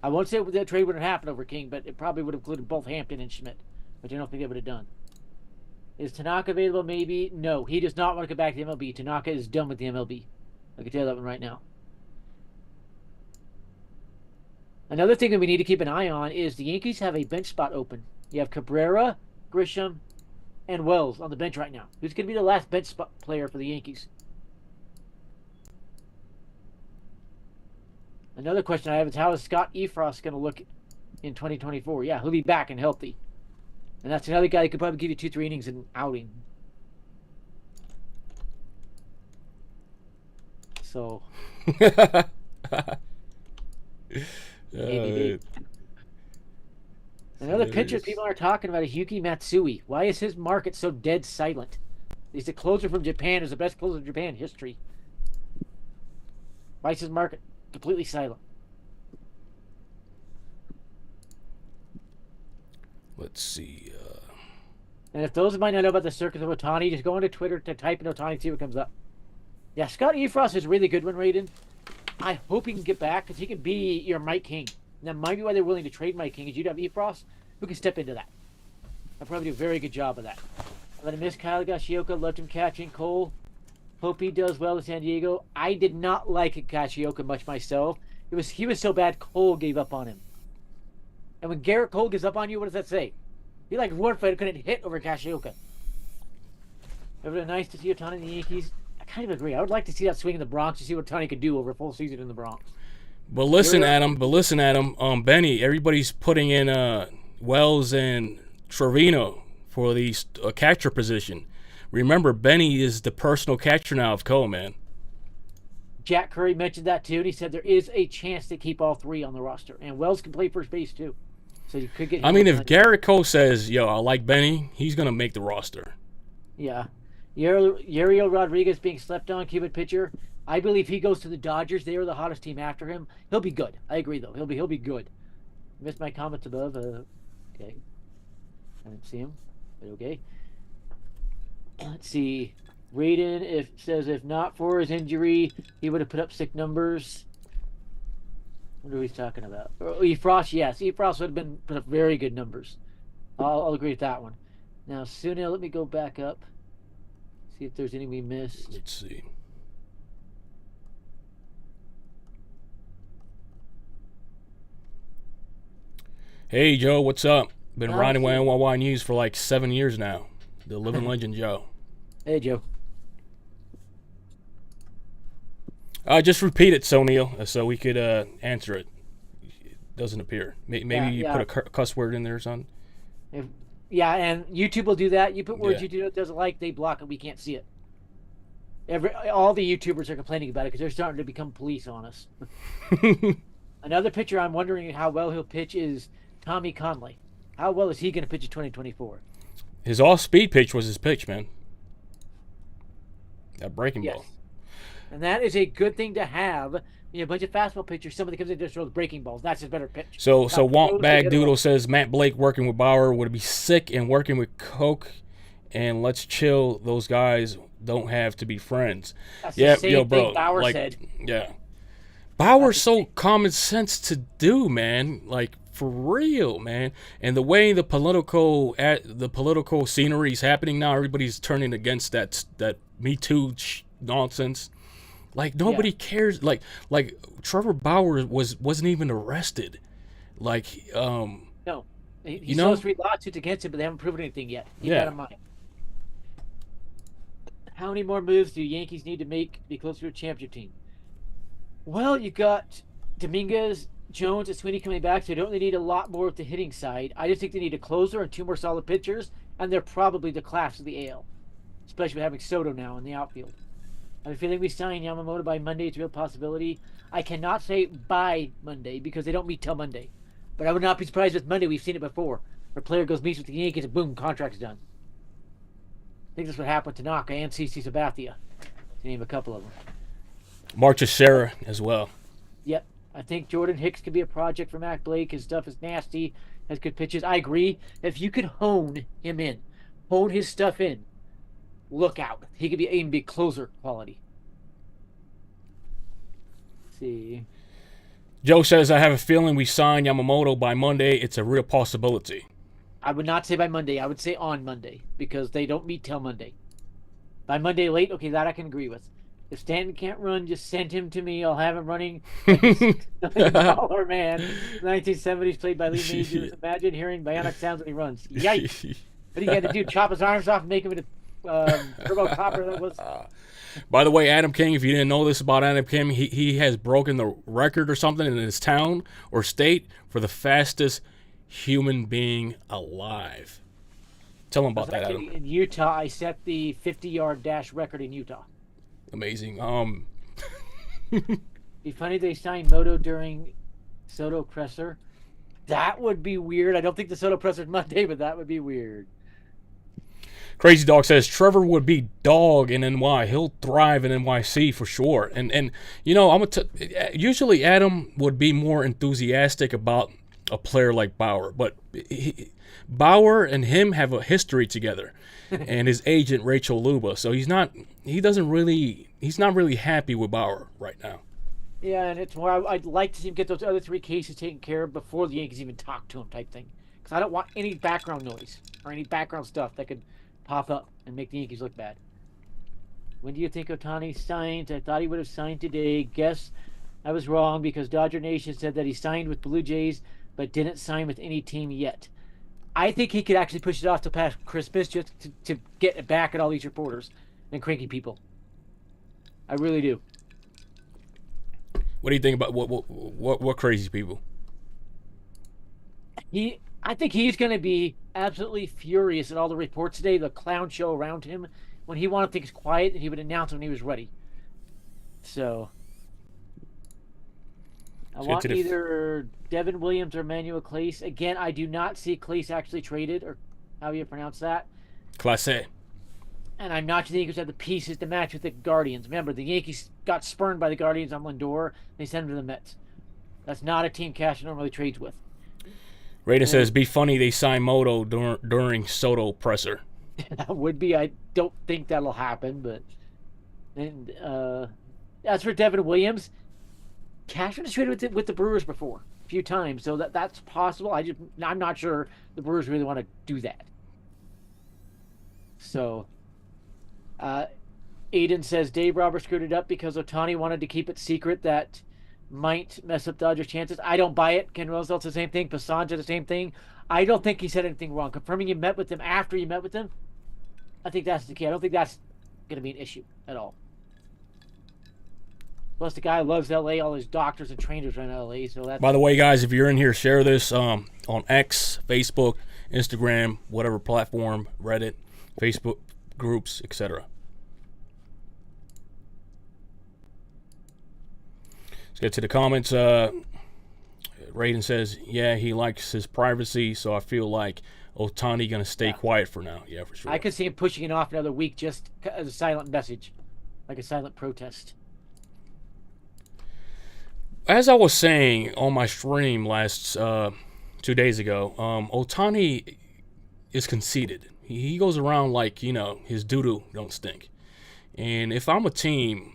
I won't say that trade would have happened over King, but it probably would have included both Hampton and Schmidt, which I don't think they would have done. Is Tanaka available? Maybe. No, he does not want to go back to the MLB. Tanaka is done with the MLB. I can tell you that one right now. Another thing that we need to keep an eye on is the Yankees have a bench spot open. You have Cabrera, Grisham, and Wells on the bench right now. Who's going to be the last bench spot player for the Yankees? Another question I have is, how is Scott Efros going to look in 2024? Yeah, he'll be back and healthy. And that's another guy that could probably give you 2-3 innings in outing. So. Maybe. Another pitcher people are talking about is Yuki Matsui. Why is his market so dead silent? He's a closer from Japan. He's the best closer in Japan history. Why is his market completely silent? Let's see. And if those might not know about the circus of Otani, just go onto Twitter to type in Otani and see what comes up. Yeah, Scott Efros is a really good one, Raiden. I hope he can get back because he can be your Mike King. And that might be why they're willing to trade Mike King, is you'd have Efros who can step into that. I'll probably do a very good job of that. I'm going to miss Kyle Gashioka. Loved him catching Cole. Hope he does well in San Diego. I did not like Gashioka much myself. He was so bad Cole gave up on him. And when Garrett Cole gives up on you, what does that say? He like one fighter couldn't hit over Gashioka. It would be nice to see Otani in the Yankees. I kind of agree. I would like to see that swing in the Bronx to see what Otani could do over a full season in the Bronx. But listen, Adam. Benny, everybody's putting in Wells and Trevino for the catcher position. Remember, Benny is the personal catcher now of Cole, man. Jack Curry mentioned that too, and he said there is a chance to keep all 3 on the roster. And Wells can play first base too. So you could get. I mean, if Garrett Cole says, "Yo, I like Benny," he's gonna make the roster. Yeah, Yariel Rodriguez being slept on, Cuban pitcher. I believe he goes to the Dodgers. They are the hottest team after him. He'll be good. I agree though. He'll be good. Missed my comments above. Okay, I didn't see him, but okay. Let's see. Raiden says if not for his injury, he would have put up sick numbers. What are we talking about? Efros, yes. Efros would have put up very good numbers. I'll agree with that one. Now, Sunil, let me go back up. See if there's any we missed. Let's see. Hey, Joe, what's up? Been riding with NYYNEWS for like 7 years now. The living legend, Joe. Hey, Joe. Just repeat it, Neil, so we could answer it. It doesn't appear. Maybe you put a cuss word in there or something. Yeah, and YouTube will do that. You put words YouTube doesn't like, they block it. We can't see it. All the YouTubers are complaining about it because they're starting to become police on us. Another pitcher I'm wondering how well he'll pitch is Tommy Conley. How well is he going to pitch in 2024? His off-speed pitch was his pitch, man. That breaking ball. And that is a good thing to have. A bunch of fastball pitchers, somebody comes in and just throws breaking balls. That's his better pitch. So Womp Bag Doodle says Matt Blake working with Bauer would be sick, and working with Coke, and let's chill. Those guys don't have to be friends. That's the same thing Bauer said. Yeah. Bauer's so common sense to do, man. Like, for real, man. And the way the political scenery is happening now, everybody's turning against that Me Too nonsense. Like, nobody cares. Like Trevor Bauer wasn't even arrested. Like, no, he still has 3 lawsuits against him, but they haven't proven anything yet. Keep that in mind. How many more moves do Yankees need to make to be closer to a championship team? Well, you got Dominguez, Jones, and Sweeney coming back, so they don't really need a lot more with the hitting side. I just think they need a closer and 2 more solid pitchers, and they're probably the class of the AL, especially with having Soto now in the outfield. I have a feeling we sign Yamamoto by Monday. It's a real possibility. I cannot say by Monday because they don't meet till Monday. But I would not be surprised if Monday. We've seen it before. Where a player meets with the Yankees and boom, contract's done. I think that's what happened to Tanaka and CC Sabathia, to name a couple of them. Marcus Serra as well. Yep. I think Jordan Hicks could be a project for Matt Blake. His stuff is nasty, has good pitches. I agree. If you could hone his stuff in, look out. He could even be closer quality. Let's see. Joe says, I have a feeling we sign Yamamoto by Monday. It's a real possibility. I would not say by Monday. I would say on Monday because they don't meet till Monday. By Monday late, okay, that I can agree with. If Stanton can't run, just send him to me. I'll have him running like a $6 million man. 1970s played by Lee Majors. Imagine hearing bionic sounds when he runs. Yikes. What do you got to do? Chop his arms off and make him into turbo copper? That was... By the way, Adam King, if you didn't know this about Adam King, he has broken the record or something in his town or state for the fastest human being alive. Tell him about that, Adam. In Utah, I set the 50-yard dash record in Utah. Amazing. Be funny they signed Moto during Soto presser. That would be weird. I don't think the Soto presser's Monday, but that would be weird. Crazy Dog says Trevor would be dog in NY. He'll thrive in NYC for sure. And you know, usually Adam would be more enthusiastic about a player like Bauer, but Bauer and him have a history together, and his agent Rachel Luba. So he's not really happy with Bauer right now. Yeah, and it's why I'd like to see him get those other 3 cases taken care of before the Yankees even talk to him, type thing. Because I don't want any background noise or any background stuff that could pop up and make the Yankees look bad. When do you think Otani signs? I thought he would have signed today. Guess I was wrong because Dodger Nation said that he signed with Blue Jays but didn't sign with any team yet. I think he could actually push it off till past Christmas just to get back at all these reporters and cranky people. I really do. What do you think about what crazy people? I think he's going to be absolutely furious at all the reports today, the clown show around him, when he wanted things quiet and he would announce when he was ready. So, I want either Devin Williams or Manuel Clase. Again, I do not see Clase actually traded, or how you pronounce that. Clase. And I'm not sure the Yankees have the pieces to match with the Guardians. Remember, the Yankees got spurned by the Guardians on Lindor. They sent him to the Mets. That's not a team Cash normally trades with. Raiden says, be funny they sign Moto during Soto presser. That would be. I don't think that'll happen, but... And as for Devin Williams, Cashman has traded with the Brewers before a few times, so that's possible. I'm not sure the Brewers really want to do that. So... Aiden says Dave Roberts screwed it up because Otani wanted to keep it secret. That might mess up Dodgers' chances. I don't buy it. Ken Roosevelt said the same thing. Passan said the same thing. I don't think he said anything wrong. Confirming you met with him after you met with him, I think that's the key. I don't think that's going to be an issue at all. Plus, the guy loves L.A. All his doctors and trainers are in L.A. So that's... By the way, guys, if you're in here, share this on X, Facebook, Instagram, whatever platform, Reddit, Facebook groups, etc. Let's get to the comments. Raiden says, yeah, he likes his privacy, so I feel like Otani going to stay quiet for now. Yeah, for sure. I could see him pushing it off another week just as a silent message, like a silent protest. As I was saying on my stream last 2 days ago, Otani is conceited. He goes around like, you know, his doo-doo don't stink. And if I'm a team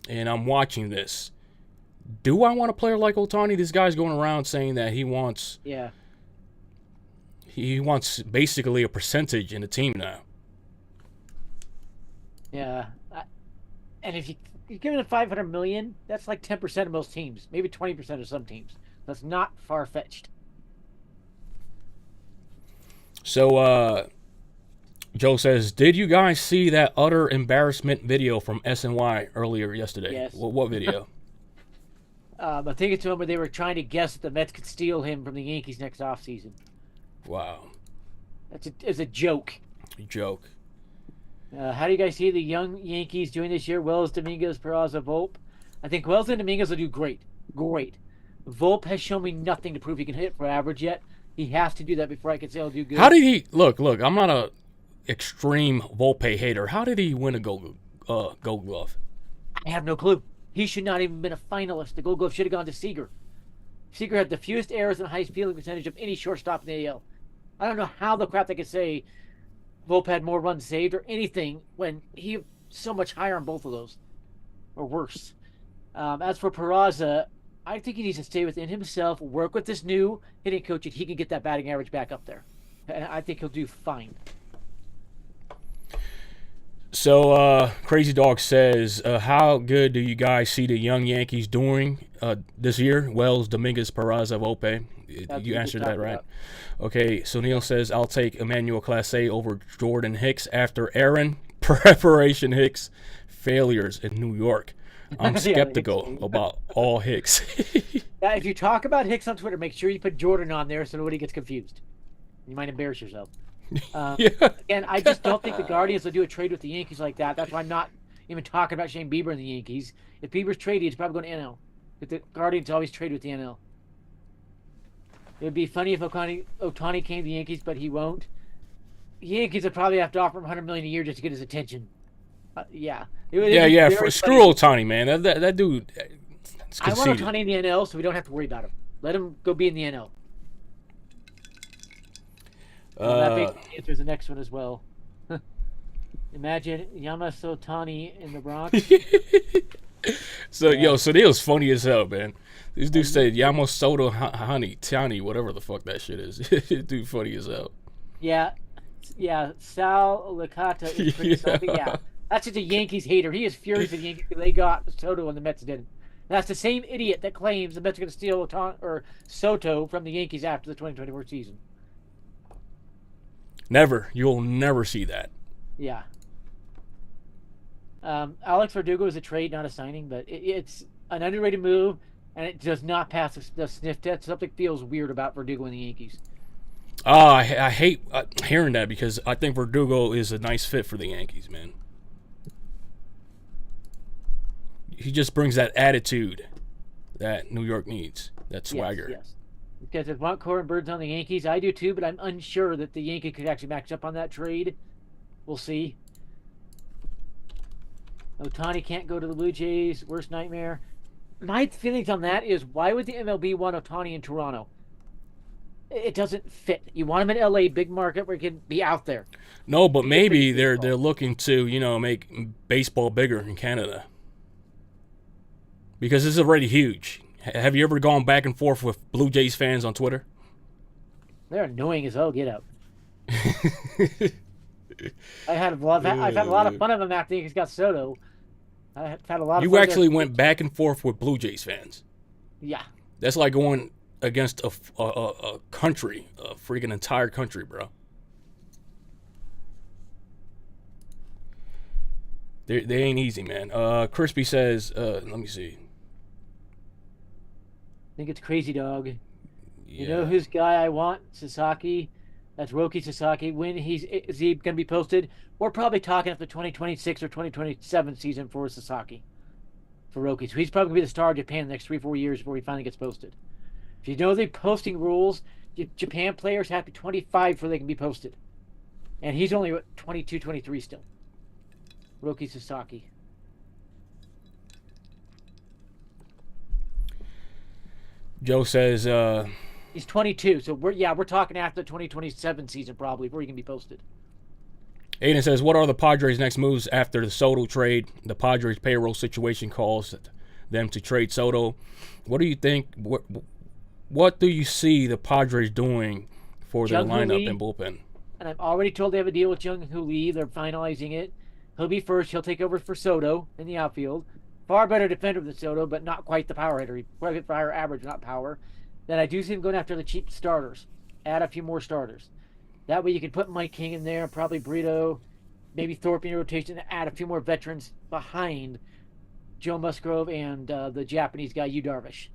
and I'm watching this, do I want a player like Otani? This guy's going around saying that he wants basically a percentage in the team now. Yeah. And if you're giving it $500 million, that's like 10% of most teams, maybe 20% of some teams. That's not far-fetched. So, Joe says, did you guys see that utter embarrassment video from SNY earlier yesterday? Yes. What video? I think it's one where they were trying to guess that the Mets could steal him from the Yankees next offseason. Wow. It's a joke. Joke. How do you guys see the young Yankees doing this year? Wells, Dominguez, Peraza, Volpe. I think Wells and Dominguez will do great. Great. Volpe has shown me nothing to prove he can hit for average yet. He has to do that before I can say he'll do good. How did he look? I'm not a extreme Volpe hater. How did he win a Gold Glove? I have no clue. He should not even been a finalist. The Gold Glove should have gone to Seager. Seager had the fewest errors and highest fielding percentage of any shortstop in the AL. I don't know how the crap they could say Volpe had more runs saved or anything when he so much higher on both of those, or worse. As for Peraza, I think he needs to stay within himself, work with this new hitting coach, and he can get that batting average back up there. And I think he'll do fine. So, Crazy Dog says, how good do you guys see the young Yankees doing this year? Wells, Dominguez, Peraza, Volpe. You answered that, right? Okay, so Neil says, I'll take Emmanuel Clase over Jordan Hicks after Aaron. Preparation Hicks failures in New York. I'm skeptical about all Hicks. If you talk about Hicks on Twitter, make sure you put Jordan on there so nobody gets confused. You might embarrass yourself. Again, I just don't think the Guardians will do a trade with the Yankees like that. That's why I'm not even talking about Shane Bieber and the Yankees. If Bieber's traded, he's probably going to NL. But the Guardians always trade with the NL. It would be funny if Otani came to the Yankees, but he won't. The Yankees would probably have to offer him $100 million a year just to get his attention. Screw Otani, man. That dude. I want Otani in the NL, so we don't have to worry about him. Let him go be in the NL. That basically answers the next one as well. Imagine Yamamoto Otani in the Bronx. So that was funny as hell, man. This dude said Yamamoto Tani, whatever the fuck that shit is. Dude, funny as hell. Yeah, Sal Licata is pretty salty. Yeah, that's just a Yankees hater. He is furious at the Yankees. They got Soto and the Mets didn't. That's the same idiot that claims the Mets are going to steal Soto from the Yankees after the 2024 season. Never. You'll never see that. Yeah. Alex Verdugo is a trade, not a signing, but it's an underrated move, and it does not pass the sniff test. Something feels weird about Verdugo and the Yankees. I hate hearing that because I think Verdugo is a nice fit for the Yankees, man. He just brings that attitude that New York needs, that swagger. Yes. Because if Montclair and Bird's on the Yankees, I do too, but I'm unsure that the Yankees could actually match up on that trade. We'll see. Otani can't go to the Blue Jays. Worst nightmare. My feelings on that is, why would the MLB want Otani in Toronto? It doesn't fit. You want him in LA, big market where he can be out there. No, but maybe they're looking to, make baseball bigger in Canada. Because it's already huge. Have you ever gone back and forth with Blue Jays fans on Twitter? They're annoying as hell. Get out. I've had a lot of fun of them after he's got Soto. I've had a lot of fun. You actually went back and forth with Blue Jays fans. Yeah. That's like going against a country, a freaking entire country, bro. They ain't easy, man. Crispy says, let me see. I think it's Crazy Dog. Yeah. You know whose guy I want? Sasaki. That's Roki Sasaki. When is he going to be posted? We're probably talking after the 2026 or 2027 season for Sasaki. For Roki. So he's probably going to be the star of Japan the next 3-4 years before he finally gets posted. If you know the posting rules, Japan players have to be 25 before they can be posted. And he's only 22, 23 still. Roki Sasaki. Joe says he's 22, so we're talking after the 2027 season probably before he can be posted. Aiden says, what are the Padres' next moves after the Soto trade? The Padres' payroll situation calls them to trade Soto. What do you think? What do you see the Padres doing for their lineup and bullpen? And I've already told they have a deal with Jung-Hoo Lee. They're finalizing it. He'll be first. He'll take over for Soto in the outfield. Far better defender than Soto, but not quite the power hitter. He probably hit for higher average, not power. Then I do see him going after the cheap starters. Add a few more starters. That way you can put Mike King in there, probably Brito, maybe Thorpe in rotation, and add a few more veterans behind Joe Musgrove and the Japanese guy, Yu Darvish.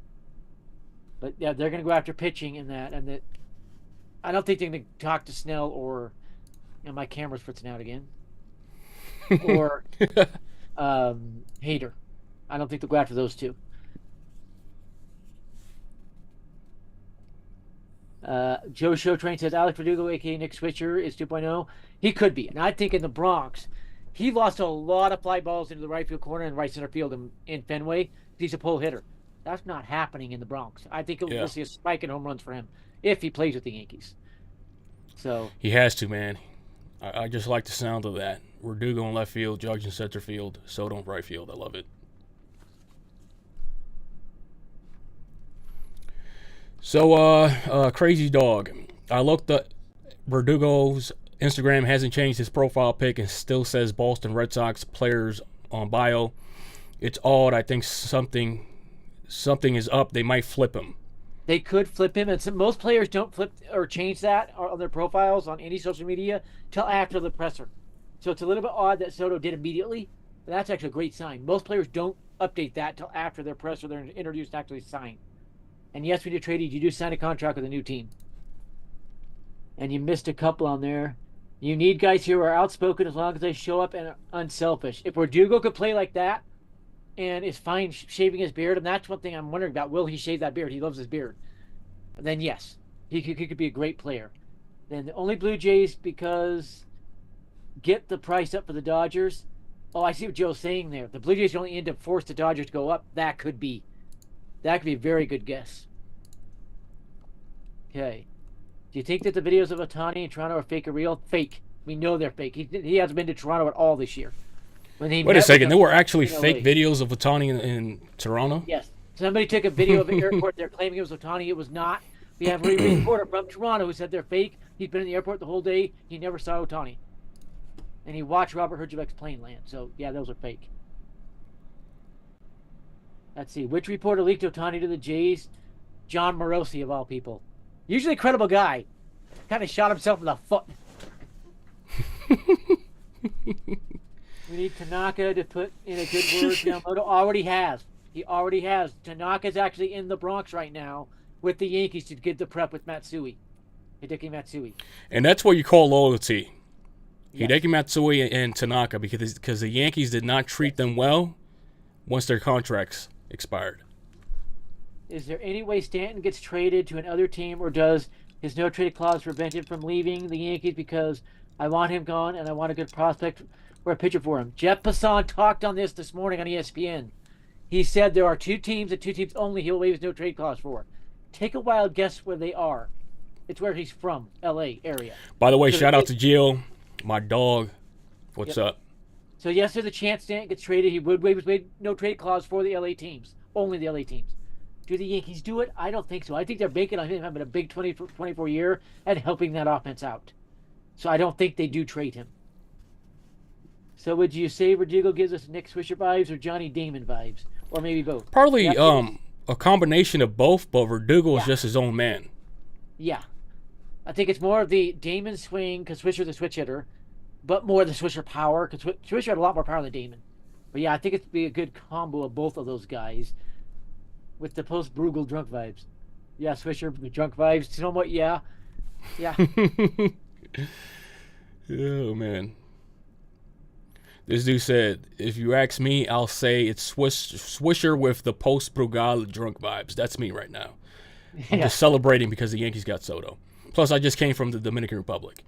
But yeah, they're going to go after pitching in that. And that I don't think they're going to talk to Snell or, my camera's fritzing out again. Or Hader. I don't think they'll go after those two. Joe Showtrain says Alex Verdugo, a.k.a. Nick Switcher, is 2.0. He could be. And I think in the Bronx, he lost a lot of fly balls into the right field corner and right center field in Fenway. He's a pull hitter. That's not happening in the Bronx. I think we'll see a spike in home runs for him if he plays with the Yankees. So he has to, man. I just like the sound of that. Verdugo in left field, Judge in center field, Soto in right field. I love it. So, Crazy Dog. I looked at Verdugo's Instagram, hasn't changed his profile pic and still says Boston Red Sox players on bio. It's odd. I think something is up. They might flip him. They could flip him, and most players don't flip or change that on their profiles on any social media till after the presser. So it's a little bit odd that Soto did immediately, but that's actually a great sign. Most players don't update that till after their presser, they're introduced and actually sign. And yes, when you're traded, you do sign a contract with a new team. And you missed a couple on there. You need guys who are outspoken as long as they show up and are unselfish. If Verdugo could play like that and is fine shaving his beard, and that's one thing I'm wondering about, will he shave that beard? He loves his beard. Then yes, he could be a great player. Then the only Blue Jays, because get the price up for the Dodgers. Oh, I see what Joe's saying there. The Blue Jays only end up force the Dodgers to go up. That could be a very good guess. Okay. Do you think that the videos of Otani in Toronto are fake or real? Fake. We know they're fake. He hasn't been to Toronto at all this year. Wait a second. There were actually fake videos of Otani in Toronto? Yes. Somebody took a video of an airport. They're claiming it was Otani. It was not. We have a reporter from Toronto who said they're fake. He's been in the airport the whole day. He never saw Otani. And he watched Robert Herjavec's plane land. So, yeah, those are fake. Let's see. Which reporter leaked Otani to the Jays? John Morosi, of all people. Usually a credible guy. Kind of shot himself in the foot. We need Tanaka to put in a good word. Yamamoto already has. He already has. Tanaka's actually in the Bronx right now with the Yankees to get the prep with Matsui. Hideki Matsui. And that's what you call loyalty. Yes. Hideki Matsui and Tanaka, because the Yankees did not treat them well once their contracts expired. Is there any way Stanton gets traded to another team, or does his no-trade clause prevent him from leaving the Yankees because I want him gone and I want a good prospect or a pitcher for him? Jeff Passan talked on this morning on ESPN. He said there are two teams and two teams only he'll waive his no-trade clause for. Take a wild guess where they are. It's where he's from, L.A. area. By the way, shout out to Gio, my dog. What's up? So yes, there's a chance Stanton gets traded. He would waive his no-trade clause for the L.A. teams. Only the L.A. teams. Do the Yankees do it? I don't think so. I think they're banking on him having a big 24 year and helping that offense out. So I don't think they do trade him. So would you say Verdugo gives us Nick Swisher vibes or Johnny Damon vibes? Or maybe both? Probably a a combination of both, but Verdugo is just his own man. Yeah. I think it's more of the Damon swing, because Swisher's a switch hitter, but more the Swisher power, because Swisher had a lot more power than Damon. But yeah, I think it'd be a good combo of both of those guys with the post-Bruegel drunk vibes. Yeah, Swisher drunk vibes, somewhat, yeah. Yeah. Oh, man. This dude said, if you ask me, I'll say it's Swisher with the post-Bruegel drunk vibes. That's me right now. I'm just celebrating because the Yankees got Soto. Plus, I just came from the Dominican Republic.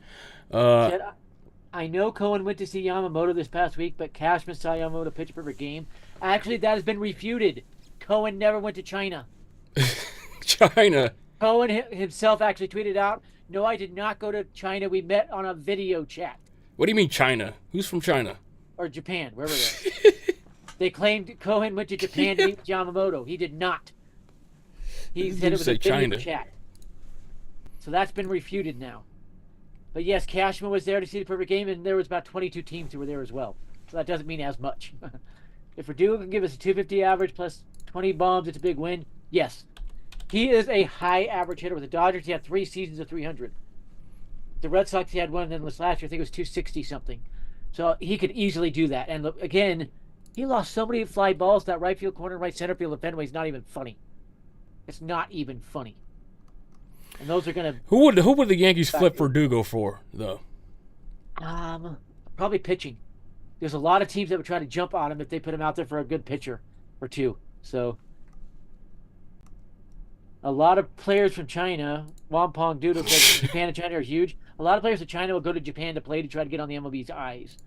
I know Cohen went to see Yamamoto this past week, but Cashman saw Yamamoto pitch a perfect game. Actually, that has been refuted. Cohen never went to China. China. Cohen himself actually tweeted out, "No, I did not go to China. We met on a video chat." What do you mean China? Who's from China? Or Japan, wherever they're. They claimed Cohen went to Japan to meet Yamamoto. He did not. He said it was a video chat. So that's been refuted now. But yes, Cashman was there to see the perfect game, and there was about 22 teams who were there as well. So that doesn't mean as much. If Verdugo can give us a 250 average plus 20 bombs, it's a big win. Yes. He is a high average hitter. With the Dodgers, he had 3 seasons of 300. The Red Sox, he had one, and then this last year, I think it was 260 something. So he could easily do that. And look, again, he lost so many fly balls, that right field corner, right center field of Fenway is not even funny. It's not even funny. And those are going to... Who would the Yankees flip Verdugo for, though? Probably pitching. There's a lot of teams that would try to jump on him if they put him out there for a good pitcher or two. So, a lot of players from China, Wampong Doodle said Japan and China are huge. A lot of players from China will go to Japan to play to try to get on the MLB's eyes.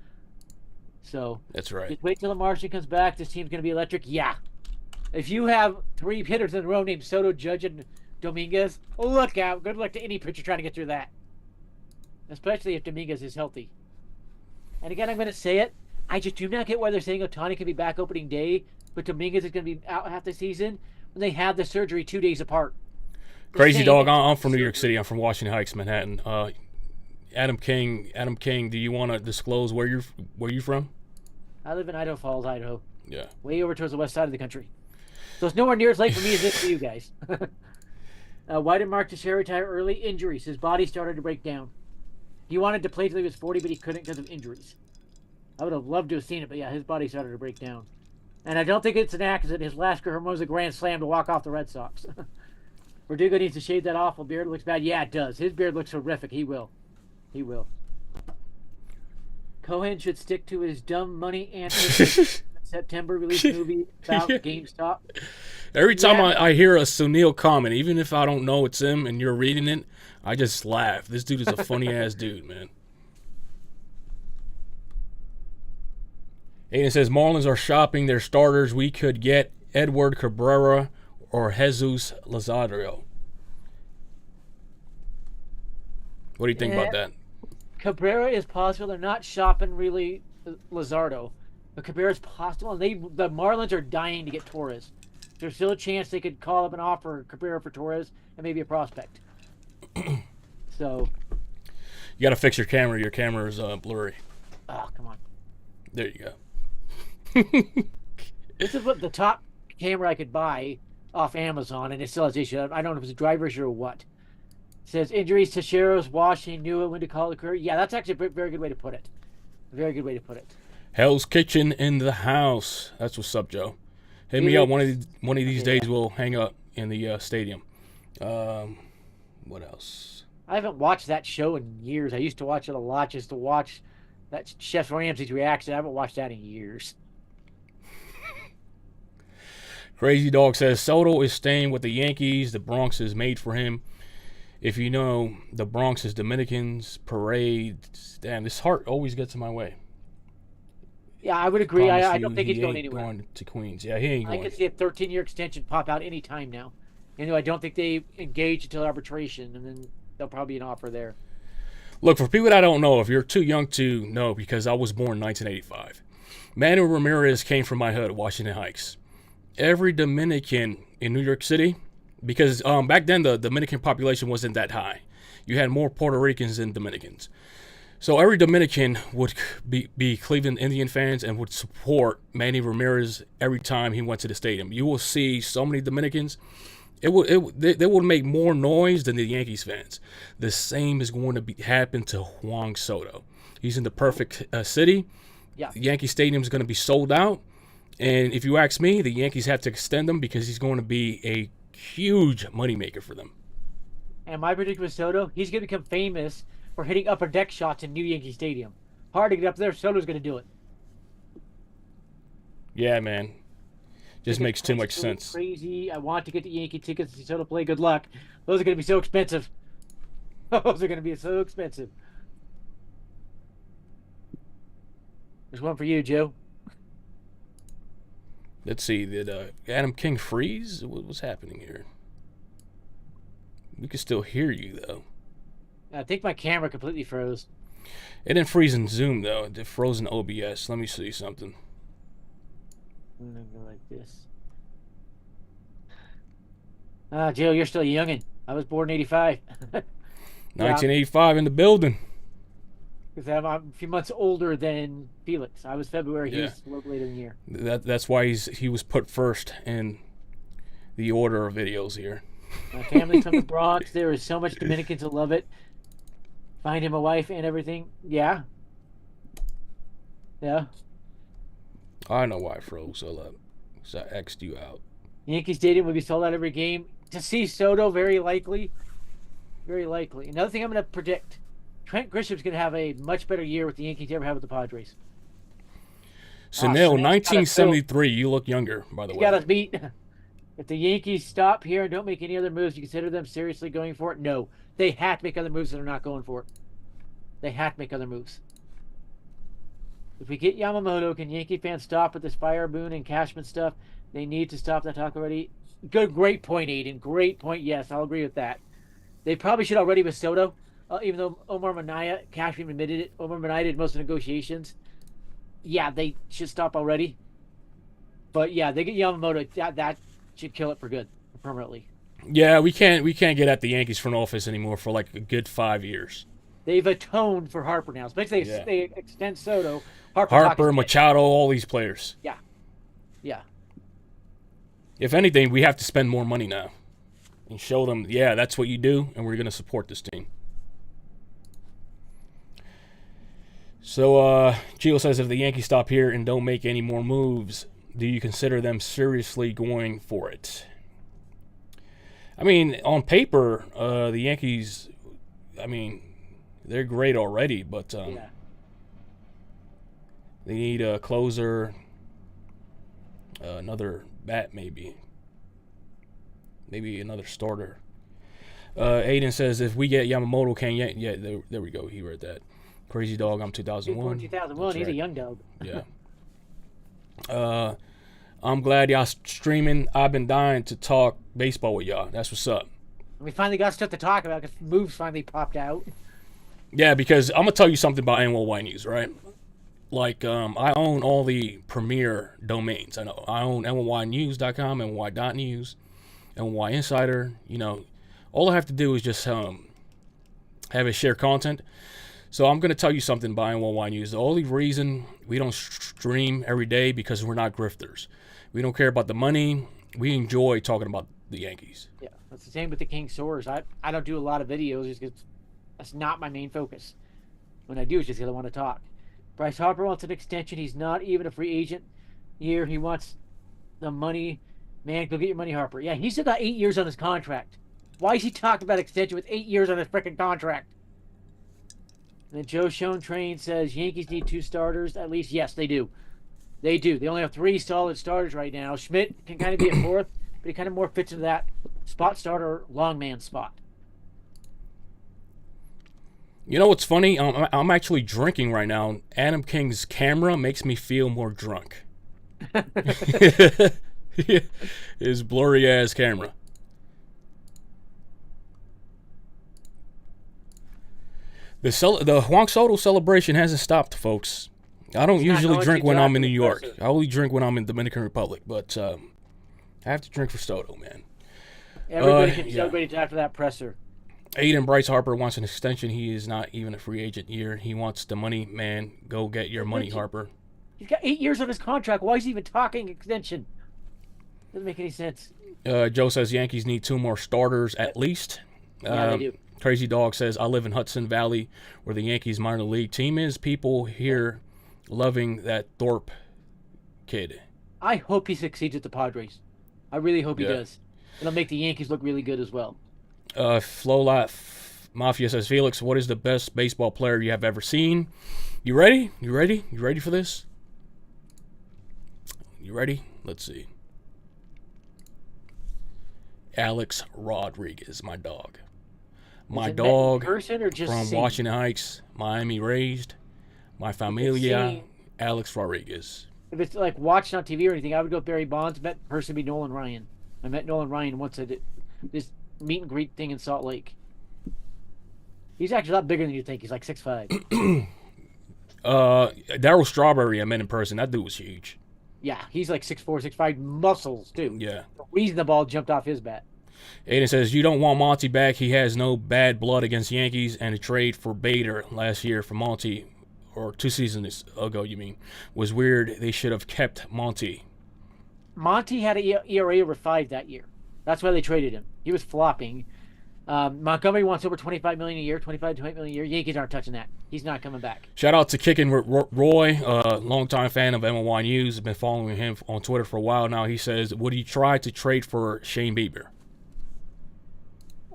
So, that's right. Just wait till the Martian comes back. This team's going to be electric. Yeah. If you have 3 hitters in a row named Soto, Judge, and Dominguez, look out. Good luck to any pitcher trying to get through that. Especially if Dominguez is healthy. And again, I'm going to say it. I just do not get why they're saying Otani can be back opening day, but Dominguez is going to be out half the season when they have the surgery 2 days apart. Crazy dog. I'm from New York City. I'm from Washington Heights, Manhattan. Adam King, do you want to disclose where you're from? I live in Idaho Falls, Idaho. Yeah. Way over towards the west side of the country. So it's nowhere near as late for me as it is for you guys. Why did Mark Teixeira retire early? Injuries. His body started to break down. He wanted to play till he was 40, but he couldn't because of injuries. I would have loved to have seen it, but yeah, his body started to break down. And I don't think it's an accident. His last career home was a grand slam to walk off the Red Sox. Verdugo needs to shave that awful beard. It looks bad. Yeah, it does. His beard looks horrific. He will. He will. Cohen should stick to his dumb money answer. September release movie about GameStop. Every time I hear a Sunil comment, even if I don't know it's him and you're reading it, I just laugh. This dude is a funny ass dude, man. Aiden says Marlins are shopping their starters. We could get Edward Cabrera or Jesus Lazaro. What do you think about that? Cabrera is possible. They're not shopping really Lazardo. But Cabrera is possible. And the Marlins are dying to get Torres. There's still a chance they could call up and offer Cabrera for Torres and maybe a prospect. So. You got to fix your camera. Your camera is blurry. Oh, come on. There you go. This is what the top camera I could buy off Amazon, and it still has issues. I don't know if it's a driver issue or what. It says injuries, Teixeira's washing, knew it when to call the career. Yeah, that's actually a very good way to put it. A very good way to put it. Hell's Kitchen in the house. That's what's up, Joe. Hit me up one of these days. We'll hang up in the stadium. What else? I haven't watched that show in years. I used to watch it a lot just to watch that Chef Ramsay's reaction. I haven't watched that in years. Crazy Dog says Soto is staying with the Yankees. The Bronx is made for him. If you know, the Bronx is Dominicans, parades. Damn, this heart always gets in my way. Yeah, I would agree. I don't think he's going anywhere. Going to Queens. Yeah, he ain't going. I could see a 13-year extension pop out any time now. I don't think they engage until arbitration, and then there'll probably be an offer there. Look, for people that don't know, if you're too young to know, because I was born in 1985, Manuel Ramirez came from my hood, Washington Heights. Every Dominican in New York City, because back then the Dominican population wasn't that high. You had more Puerto Ricans than Dominicans. So every Dominican would be Cleveland Indian fans and would support Manny Ramirez every time he went to the stadium. You will see so many Dominicans. They would make more noise than the Yankees fans. The same is going to happen to Juan Soto. He's in the perfect city. Yeah. The Yankee Stadium is going to be sold out. And if you ask me, the Yankees have to extend him because he's going to be a huge moneymaker for them. And my prediction with Soto, he's going to become famous for hitting upper deck shots in New Yankee Stadium. Hard to get up there. Soto's going to do it. Yeah, man. Just makes too much sense. Crazy. I want to get the Yankee tickets to see Soto play. Good luck. Those are going to be so expensive. Those are going to be so expensive. There's one for you, Joe. Let's see. Did Adam King freeze? What's happening here? We can still hear you, though. I think my camera completely froze. It didn't freeze in Zoom, though. It froze in OBS. Let me see something. I'm going to go like this. Joe, you're still a youngin'. I was born in 85. 1985 in the building. Because I'm a few months older than Felix. I was February. He was a little later in the year. That's why he was put first in the order of videos here. My family's from the Bronx. There is so much Dominicans that love it. Find him a wife and everything. Yeah. Yeah. I know why I froze. So I X'd you out. Yankee Stadium will be sold out every game. To see Soto, very likely. Very likely. Another thing I'm going to predict. Trent Grisham's going to have a much better year with the Yankees ever had with the Padres. Sunil, 1973. You look younger, by the way. You got us beat. If the Yankees stop here and don't make any other moves, you consider them seriously going for it? No. They have to make other moves that are not going for it. They have to make other moves. If we get Yamamoto, can Yankee fans stop with this Fire Boone and Cashman stuff? They need to stop that talk already. Great point, Aiden. Great point. Yes, I'll agree with that. They probably should already with Soto. Even though Omar Minaya, Cashman admitted it, Omar Minaya did most of the negotiations. Yeah, they should stop already. But yeah, they get Yamamoto. That should kill it for good, permanently. Yeah, we can't get at the Yankees front office anymore for like a good 5 years. They've atoned for Harper now. Especially they extend Soto. Harper, Machado, all these players. Yeah. Yeah. If anything, we have to spend more money now and show them, yeah, that's what you do, and we're going to support this team. So, Gio says, if the Yankees stop here and don't make any more moves, do you consider them seriously going for it? I mean, on paper, the Yankees, I mean, they're great already, but they need a closer, another bat maybe another starter. Aiden says, if we get Yamamoto, there we go. He read that. Crazy Dog, I'm 2001. 2001, he's a young dog. Yeah. I'm glad y'all streaming. I've been dying to talk baseball with y'all. That's what's up. We finally got stuff to talk about because moves finally popped out. Yeah, because I'm going to tell you something about NYYNEWS, right? Like, I own all the premier domains. I know. I own NYYNews.com, NY.news, NY Insider. You know, all I have to do is just have it share content. So I'm going to tell you something about NYYNEWS. The only reason we don't stream every day because we're not grifters. We don't care about the money. We enjoy talking about the Yankees. Yeah, that's the same with the King Soars. I don't do a lot of videos just because that's not my main focus. When I do, it's just because I want to talk. Bryce Harper wants an extension. He's not even a free agent here. He wants the money. Man, go get your money, Harper. Yeah, he's got 8 years on his contract. Why is he talking about extension with 8 years on his freaking contract? And then Joe Schoen Train says Yankees need 2 starters at least. Yes, they do. They do. They only have 3 solid starters right now. Schmidt can kind of be a 4th, but he kind of more fits into that spot starter, long man spot. You know what's funny? I'm actually drinking right now. Adam King's camera makes me feel more drunk. His blurry ass camera. The Juan Soto celebration hasn't stopped, folks. I don't usually drink when I'm in New York. I only drink when I'm in Dominican Republic, but I have to drink for Soto, man. Everybody can celebrate after that presser. Aiden Bryce Harper wants an extension. He is not even a free agent year. He wants the money, man. Go get your money, Harper. He's got 8 years on his contract. Why is he even talking extension? Doesn't make any sense. Joe says Yankees need 2 more starters at least. Yeah, they do. Crazy Dog says, I live in Hudson Valley where the Yankees minor league team is. People here loving that Thorpe kid. I hope he succeeds at the Padres. I really hope he does. It'll make the Yankees look really good as well. Flowlat Mafia says, Felix, what is the best baseball player you have ever seen? You ready? You ready? You ready for this? You ready? Let's see. Alex Rodriguez, my dog. My dog person or just from seen? Washington Heights, Miami raised. My familia, Alex Rodriguez. If it's like watching on TV or anything, I would go with Barry Bonds. Met person would be Nolan Ryan. I met Nolan Ryan once at this meet and greet thing in Salt Lake. He's actually a lot bigger than you think. He's like 6'5". Darryl Strawberry I met in person. That dude was huge. Yeah, he's like 6'4", 6'5", muscles too. Yeah. The reason the ball jumped off his bat. Aiden says, you don't want Monty back. He has no bad blood against Yankees, and a trade for Bader last year for Monty, or 2 seasons ago, you mean, was weird. They should have kept Monty. Monty had an ERA over 5 that year. That's why they traded him. He was flopping. Montgomery wants over $25 million a year, $25 to $28 million a year. Yankees aren't touching that. He's not coming back. Shout out to Kickin' with Roy, longtime fan of NYYNEWS. I've been following him on Twitter for a while now. He says, would you try to trade for Shane Bieber?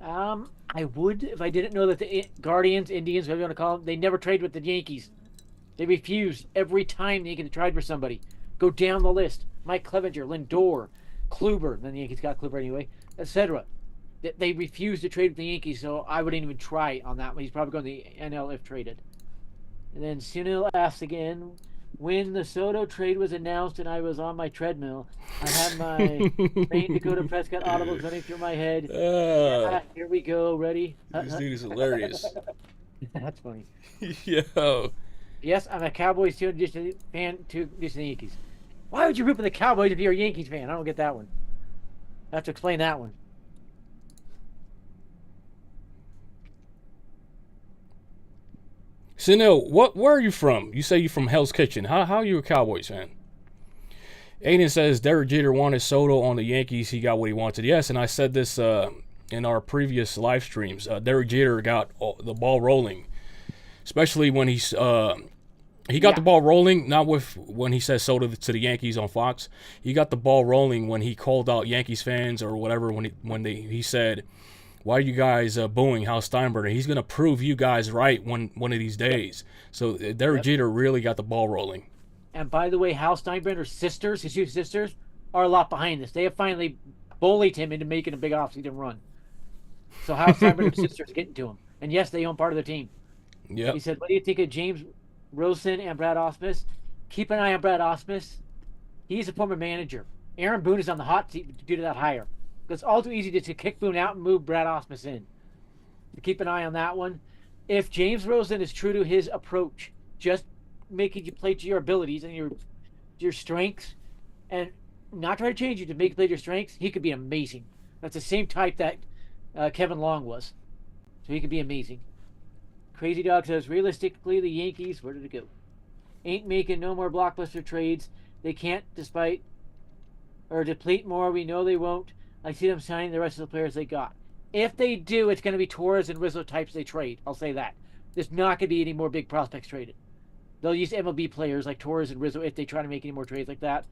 I would if I didn't know that the Guardians, Indians, whatever you want to call them, they never trade with the Yankees. They refuse every time they get tried for somebody. Go down the list. Mike Clevenger, Lindor, Kluber, then the Yankees got Kluber anyway, etc. They refuse to trade with the Yankees, so I wouldn't even try on that one. He's probably going to the NL if traded. And then Sunil asks again, when the Soto trade was announced and I was on my treadmill, I had my main Dakota Prescott audibles running through my head. Here we go. Ready? This dude is hilarious. That's funny. Yo. Yes, I'm a Cowboys fan to the Yankees. Why would you root for the Cowboys if you're a Yankees fan? I don't get that one. I have to explain that one. Sunil, where are you from? You say you're from Hell's Kitchen. How are you a Cowboys fan? Aiden says Derek Jeter wanted Soto on the Yankees. He got what he wanted. Yes, and I said this in our previous live streams. Derek Jeter got the ball rolling, especially when he got the ball rolling, not when he said Soto to the Yankees on Fox. He got the ball rolling when he called out Yankees fans or whatever when he said, why are you guys booing Hal Steinbrenner? He's going to prove you guys right one of these days. So Derek Jeter really got the ball rolling. And by the way, Hal Steinbrenner's sisters, his 2 sisters, are a lot behind this. They have finally bullied him into making a big offseason run. So Hal Steinbrenner's sisters getting to him. And yes, they own part of the team. Yeah. He said, what do you think of James Rosen and Brad Ausmus? Keep an eye on Brad Ausmus. He's a former manager. Aaron Boone is on the hot seat due to that hire. It's all too easy to kick Boone out and move Brad Ausmus in. So keep an eye on that one. If James Rosen is true to his approach, just making you play to your abilities and your strengths, and not try to change you to make you play to your strengths, he could be amazing. That's the same type that Kevin Long was. So he could be amazing. Crazy Dog says, realistically, the Yankees, where did it go? Ain't making no more blockbuster trades. They can't deplete more. We know they won't. I see them signing the rest of the players they got. If they do, it's going to be Torres and Rizzo types they trade. I'll say that. There's not going to be any more big prospects traded. They'll use MLB players like Torres and Rizzo if they try to make any more trades like that.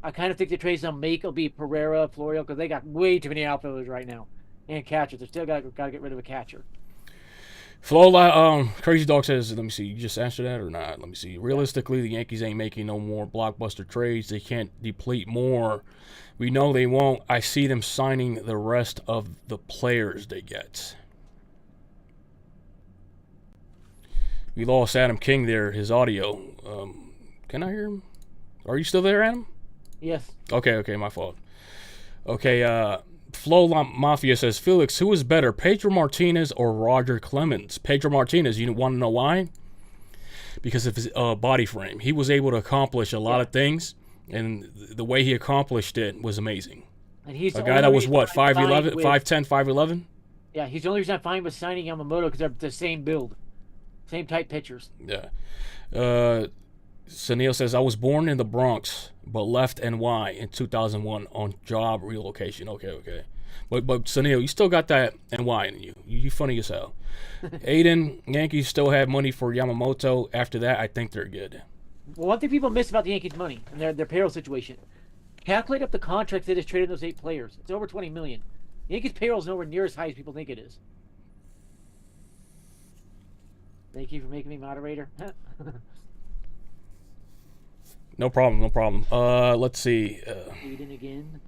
I kind of think the trades they'll make will be Pereira, Florio, because they got way too many outfielders right now. And catchers. They still got to get rid of a catcher. Crazy Dog says, let me see, you just answered that or not? Let me see. Realistically, the Yankees ain't making no more blockbuster trades. They can't deplete more. We know they won't. I see them signing the rest of the players they get. We lost Adam King there, his audio. Can I hear him? Are you still there, Adam? Yes. Okay, my fault. Okay, Flo Mafia says, Felix, who is better, Pedro Martinez or Roger Clemens? Pedro Martinez, you want to know why? Because of his body frame. He was able to accomplish a lot of things, and the way he accomplished it was amazing. And he's a guy that was, what, 5'11", 5'10", 5'11"? Yeah, he's the only reason I'm fine with signing Yamamoto because they're the same build, same type pitchers. Yeah. Sunil says, I was born in the Bronx, but left NY in 2001 on job relocation. Okay. But Sunil, you still got that NY in you. You funny as hell. Aiden, Yankees still have money for Yamamoto. After that, I think they're good. Well, one thing people miss about the Yankees' money and their payroll situation, calculate up the contracts they just traded those 8 players. It's over $20 million. The Yankees' payroll is nowhere near as high as people think it is. Thank you for making me moderator. No problem. Let's see. Aiden again.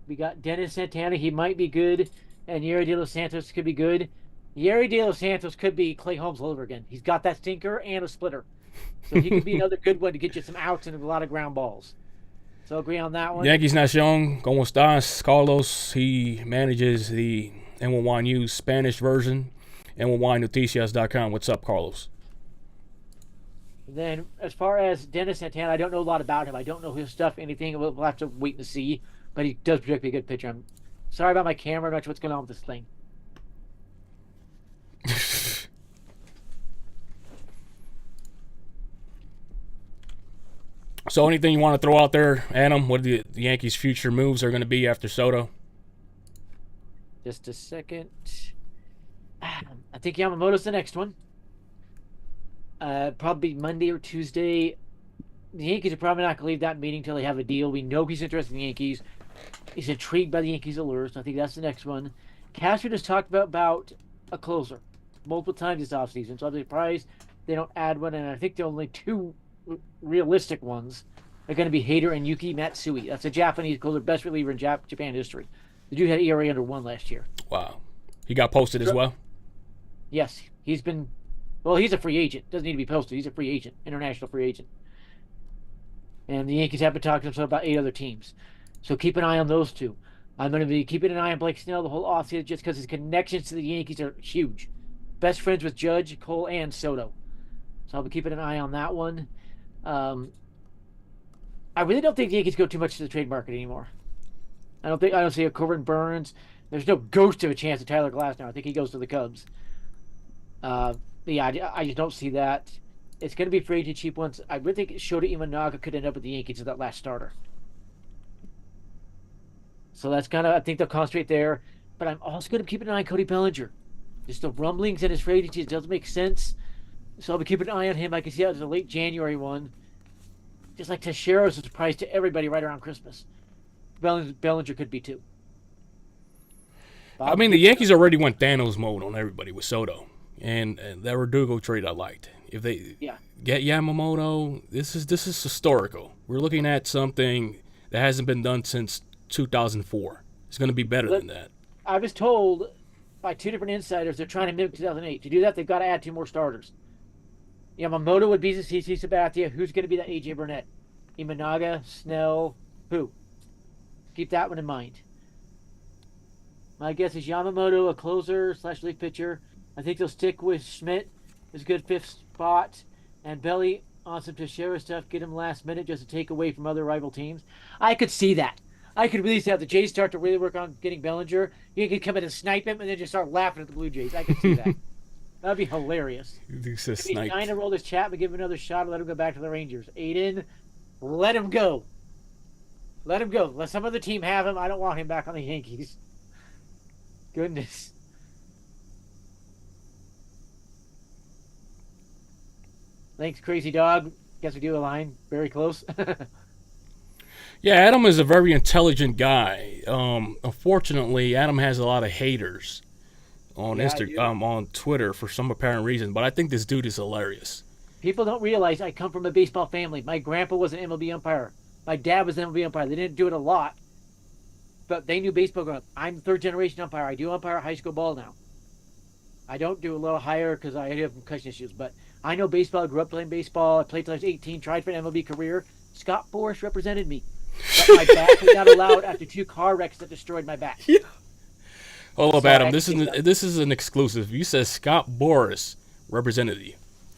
We got Dennis Santana. He might be good. And Yeri De Los Santos could be good. Yeri De Los Santos could be Clay Holmes all over again. He's got that stinker and a splitter. So he could be another good one to get you some outs and a lot of ground balls. So agree on that one. Yankees Nación, ¿Cómo estás? Carlos, he manages the NYYNEWS Spanish version, NYYNoticias.com. What's up, Carlos? Then, as far as Dennis Santana, I don't know a lot about him. I don't know his stuff, anything. We'll have to wait and see. But he does project to be a good pitcher. I'm sorry about my camera. I'm not sure what's going on with this thing. So anything you want to throw out there, Adam? What the Yankees' future moves are going to be after Soto? Just a second. I think Yamamoto's the next one. Probably Monday or Tuesday. The Yankees are probably not going to leave that meeting until they have a deal. We know he's interested in the Yankees. He's intrigued by the Yankees' allures. I think that's the next one. Castro just talked about a closer multiple times this offseason, so I'll be surprised they don't add one. And I think the only 2 realistic ones are going to be Hader and Yuki Matsui. That's a Japanese closer, best reliever in Japan history. The dude had ERA under 1 last year. Wow. He got posted as well? Yes. He's been... Well, he's a free agent. Doesn't need to be posted. He's a free agent. International free agent. And the Yankees have been talking to him about 8 other teams. So keep an eye on those 2. I'm going to be keeping an eye on Blake Snell the whole offseason just because his connections to the Yankees are huge. Best friends with Judge, Cole, and Soto. So I'll be keeping an eye on that one. I really don't think the Yankees go too much to the trade market anymore. I don't see a Corbin Burns. There's no ghost of a chance of Tyler Glasnow. I think he goes to the Cubs. Yeah, I just don't see that. It's going to be free agent cheap ones. I really think Shota Imanaga could end up with the Yankees as that last starter. So that's kind of, I think they'll concentrate there. But I'm also going to keep an eye on Cody Bellinger. Just the rumblings in his free agency, it doesn't make sense. So I'll be keeping an eye on him. I can see that as a late January one. Just like Teixeira was a surprise to everybody right around Christmas. Bellinger could be too. I mean, the Yankees already went Thanos mode on everybody with Soto. And that Verdugo trade I liked. If they get Yamamoto, this is historical. We're looking at something that hasn't been done since 2004. It's going to be better than that. I was told by 2 different insiders they're trying to mimic 2008. To do that, they've got to add 2 more starters. Yamamoto would be the CC Sabathia. Who's going to be that AJ Burnett? Imanaga, Snell, who? Keep that one in mind. My guess is Yamamoto, a closer / relief pitcher. I think they'll stick with Schmidt as a good 5th spot. And Belly on some Teixeira stuff, get him last minute just to take away from other rival teams. I could see that. I could really see how the Jays start to really work on getting Bellinger. You could come in and snipe him and then just start laughing at the Blue Jays. I could see that. That'd be hilarious. He's trying to roll this chat and give him another shot and let him go back to the Rangers. Aiden, let him go. Let him go. Let some other team have him. I don't want him back on the Yankees. Goodness. Thanks, Crazy Dog. Guess we do align very close. Yeah, Adam is a very intelligent guy. Unfortunately, Adam has a lot of haters on on Twitter for some apparent reason, but I think this dude is hilarious. People don't realize I come from a baseball family. My grandpa was an MLB umpire. My dad was an MLB umpire. They didn't do it a lot, but they knew baseball growing up. I'm 3rd generation umpire. I do umpire high school ball now. I don't do a little higher because I have concussion issues, but I know baseball. I grew up playing baseball. I played till I was 18, tried for an MLB career. Scott Boras represented me. But my back was not allowed after 2 car wrecks that destroyed my back. Yeah. Hold up, Adam. This is an exclusive. You said Scott Boras represented you.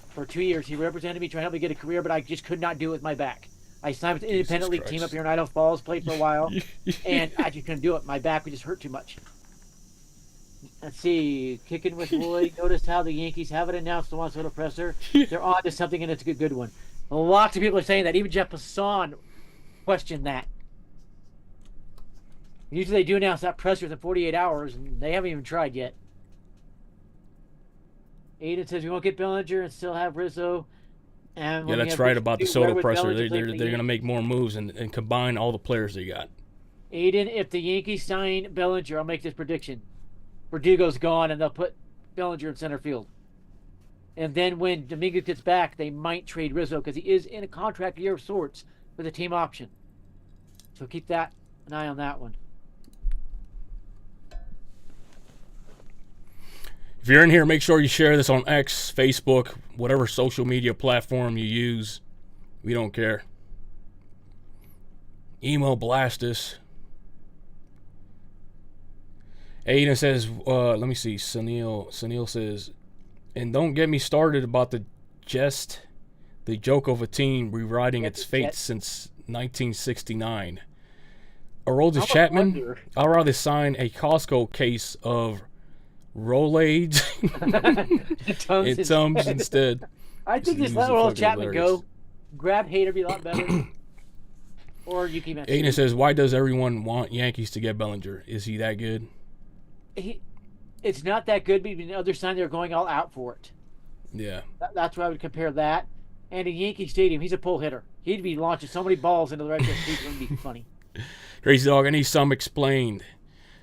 For 2 years, he represented me, trying to help me get a career, but I just could not do it with my back. I signed with an independent league team up here in Idaho Falls, played for a while, and I just couldn't do it. My back would just hurt too much. Let's see. Kicking with Lloyd. Notice how the Yankees haven't announced the Juan Soto presser. They're on to something, and it's a good one. Lots of people are saying that. Even Jeff Passan questioned that. Usually they do announce that presser within 48 hours, and they haven't even tried yet. Aiden says we won't get Bellinger and still have Rizzo. And Yeah, that's right about the Soto presser. They're going to make more moves and combine all the players they got. Aiden, if the Yankees sign Bellinger, I'll make this prediction. Verdugo's gone, and they'll put Bellinger in center field. And then when Dominguez gets back, they might trade Rizzo because he is in a contract year of sorts with a team option. So keep an eye on that one. If you're in here, make sure you share this on X, Facebook, whatever social media platform you use. We don't care. Email blast us. Aiden says, let me see. Sunil says, and don't get me started about the joke of a team rewriting its fate since 1969. Aroldis Chapman, I'd rather sign a Costco case of Rolaids in Tums instead. I think just let Aroldis Chapman go. Grab Hader be a lot better. Or you can. Aiden says, why does everyone want Yankees to get Bellinger? Is he that good? It's not that good, but on the other side, they're going all out for it. Yeah. That's where I would compare that. And in Yankee Stadium, he's a pull hitter. He'd be launching so many balls into the right field. It would be funny. Crazy Dog, I need some explained.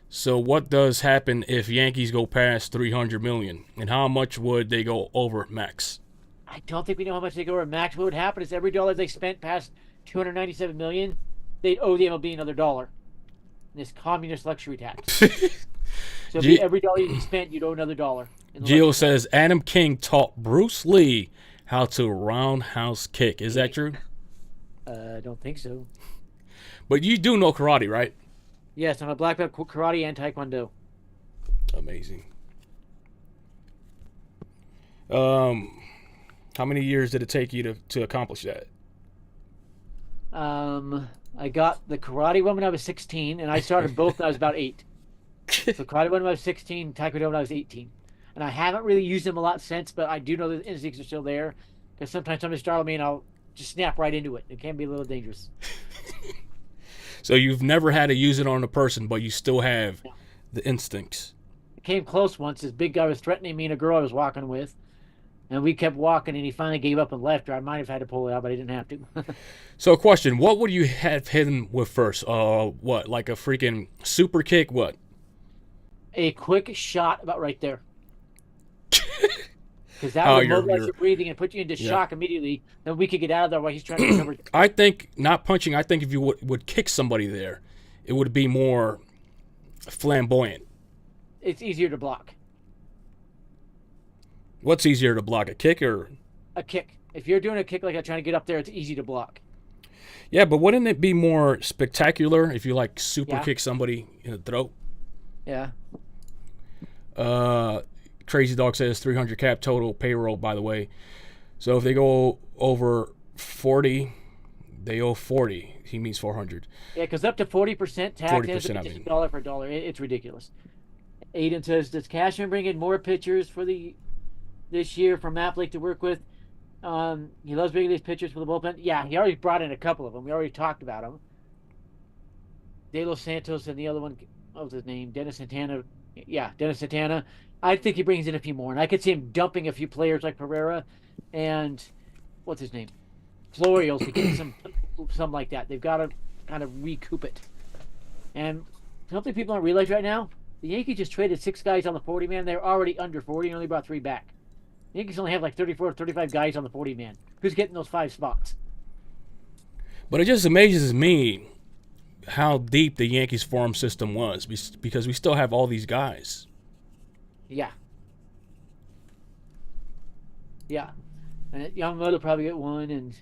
So what does happen if Yankees go past $300 million? And how much would they go over max? I don't think we know how much they go over max. What would happen is every dollar they spent past $297 million, they'd owe the MLB another dollar. This communist luxury tax. So every dollar you spent, you'd owe another dollar. Gio says Adam King taught Bruce Lee how to roundhouse kick. Is that true? I don't think so. But you do know karate, right? Yes, I'm a black belt karate and taekwondo. Amazing. How many years did it take you to accomplish that? I got the karate one when I was 16, and I started both when I was about 8. So karate when I was 16, taekwondo when I was 18. And I haven't really used them a lot since, but I do know the instincts are still there. Because sometimes somebody startle me and I'll just snap right into it. It can be a little dangerous. So you've never had to use it on a person, but you still have the instincts. It came close once. This big guy was threatening me and a girl I was walking with. And we kept walking, and he finally gave up and left. Or I might have had to pull it out, but I didn't have to. So, question: what would you have hit him with first? What, like a freaking super kick? What? A quick shot about right there. Because that would mobilize your breathing and put you into shock immediately. Then we could get out of there while he's trying to recover. I think not punching. I think if you would kick somebody there, it would be more flamboyant. It's easier to block. What's easier to block, a kick or? A kick. If you're doing a kick like that, trying to get up there, it's easy to block. Yeah, but wouldn't it be more spectacular if you like super kick somebody in the throat? Yeah. Crazy Dog says 300 cap total payroll, by the way. So if they go over 40, they owe 40. He means 400. Yeah, because up to 40% tax 40%, I mean. $1 for $1. It's ridiculous. Aiden says, does Cashman bring in more pitchers for this year for Map League to work with? He loves bringing these pitchers for the bullpen. Yeah, he already brought in a couple of them. We already talked about them. De Los Santos and the other one, what was his name? Dennis Santana. Yeah, Dennis Santana. I think he brings in a few more. And I could see him dumping a few players like Pereira and, what's his name? Florials to get some like that. They've got to kind of recoup it. And something people don't realize right now, the Yankees just traded 6 guys on the 40-man. They're already under 40 and only brought 3 back. The Yankees only have like 34 or 35 guys on the 40-man. Who's getting those 5 spots? But it just amazes me how deep the Yankees farm system was because we still have all these guys. Yeah. Yeah. And Yamamoto probably get one. And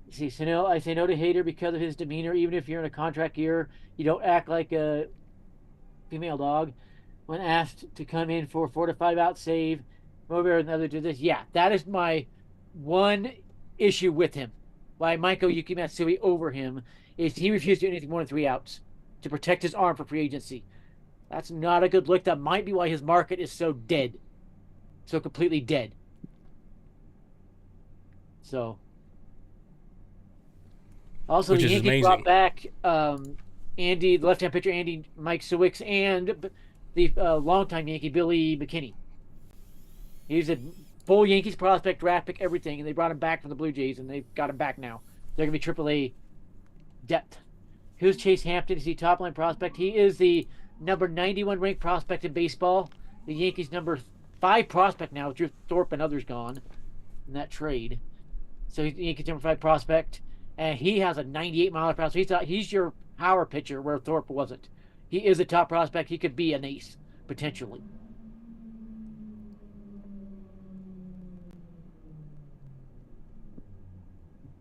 see, I say no to Hader because of his demeanor. Even if you're in a contract year, you don't act like a female dog. When asked to come in for 4 to 5 out save, over another do this. Yeah, that is my one issue with him. Why Michael Yuki Matsui over him is he refused to do anything more than 3 outs to protect his arm for free agency. That's not a good look. That might be why his market is so dead. So completely dead. So. Also, Which the is Yankees amazing. brought back Andy, the left-hand pitcher, Mike Sewicks, and the longtime Yankee, Billy McKinney. He's a full Yankees prospect, draft pick, everything, and they brought him back from the Blue Jays, and they've got him back now. They're going to be AAA depth. Who's Chase Hampton? Is he top-line prospect? He is the number 91 ranked prospect in baseball. The Yankees' number 5 prospect now, with Drew Thorpe and others gone in that trade. So he's the Yankees' number 5 prospect. And he has a 98-mile-per-hour. So he's your power pitcher where Thorpe wasn't. He is a top prospect. He could be an ace, potentially.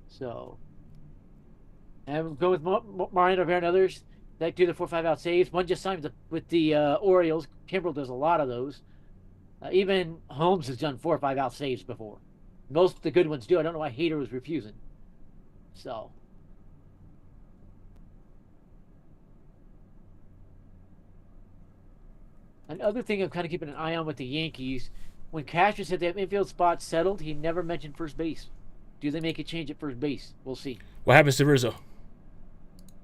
So, and we'll go with Mariano Rivera and others that do the 4-5 out saves. One just signed with the Orioles. Kimbrel does a lot of those. Even Holmes has done 4-5 out saves before. Most of the good ones do. I don't know why Hader was refusing. So, another thing I'm kind of keeping an eye on with the Yankees, when Cashman said that infield spot settled, he never mentioned first base. Do they make a change at first base? We'll see. What happens to Rizzo?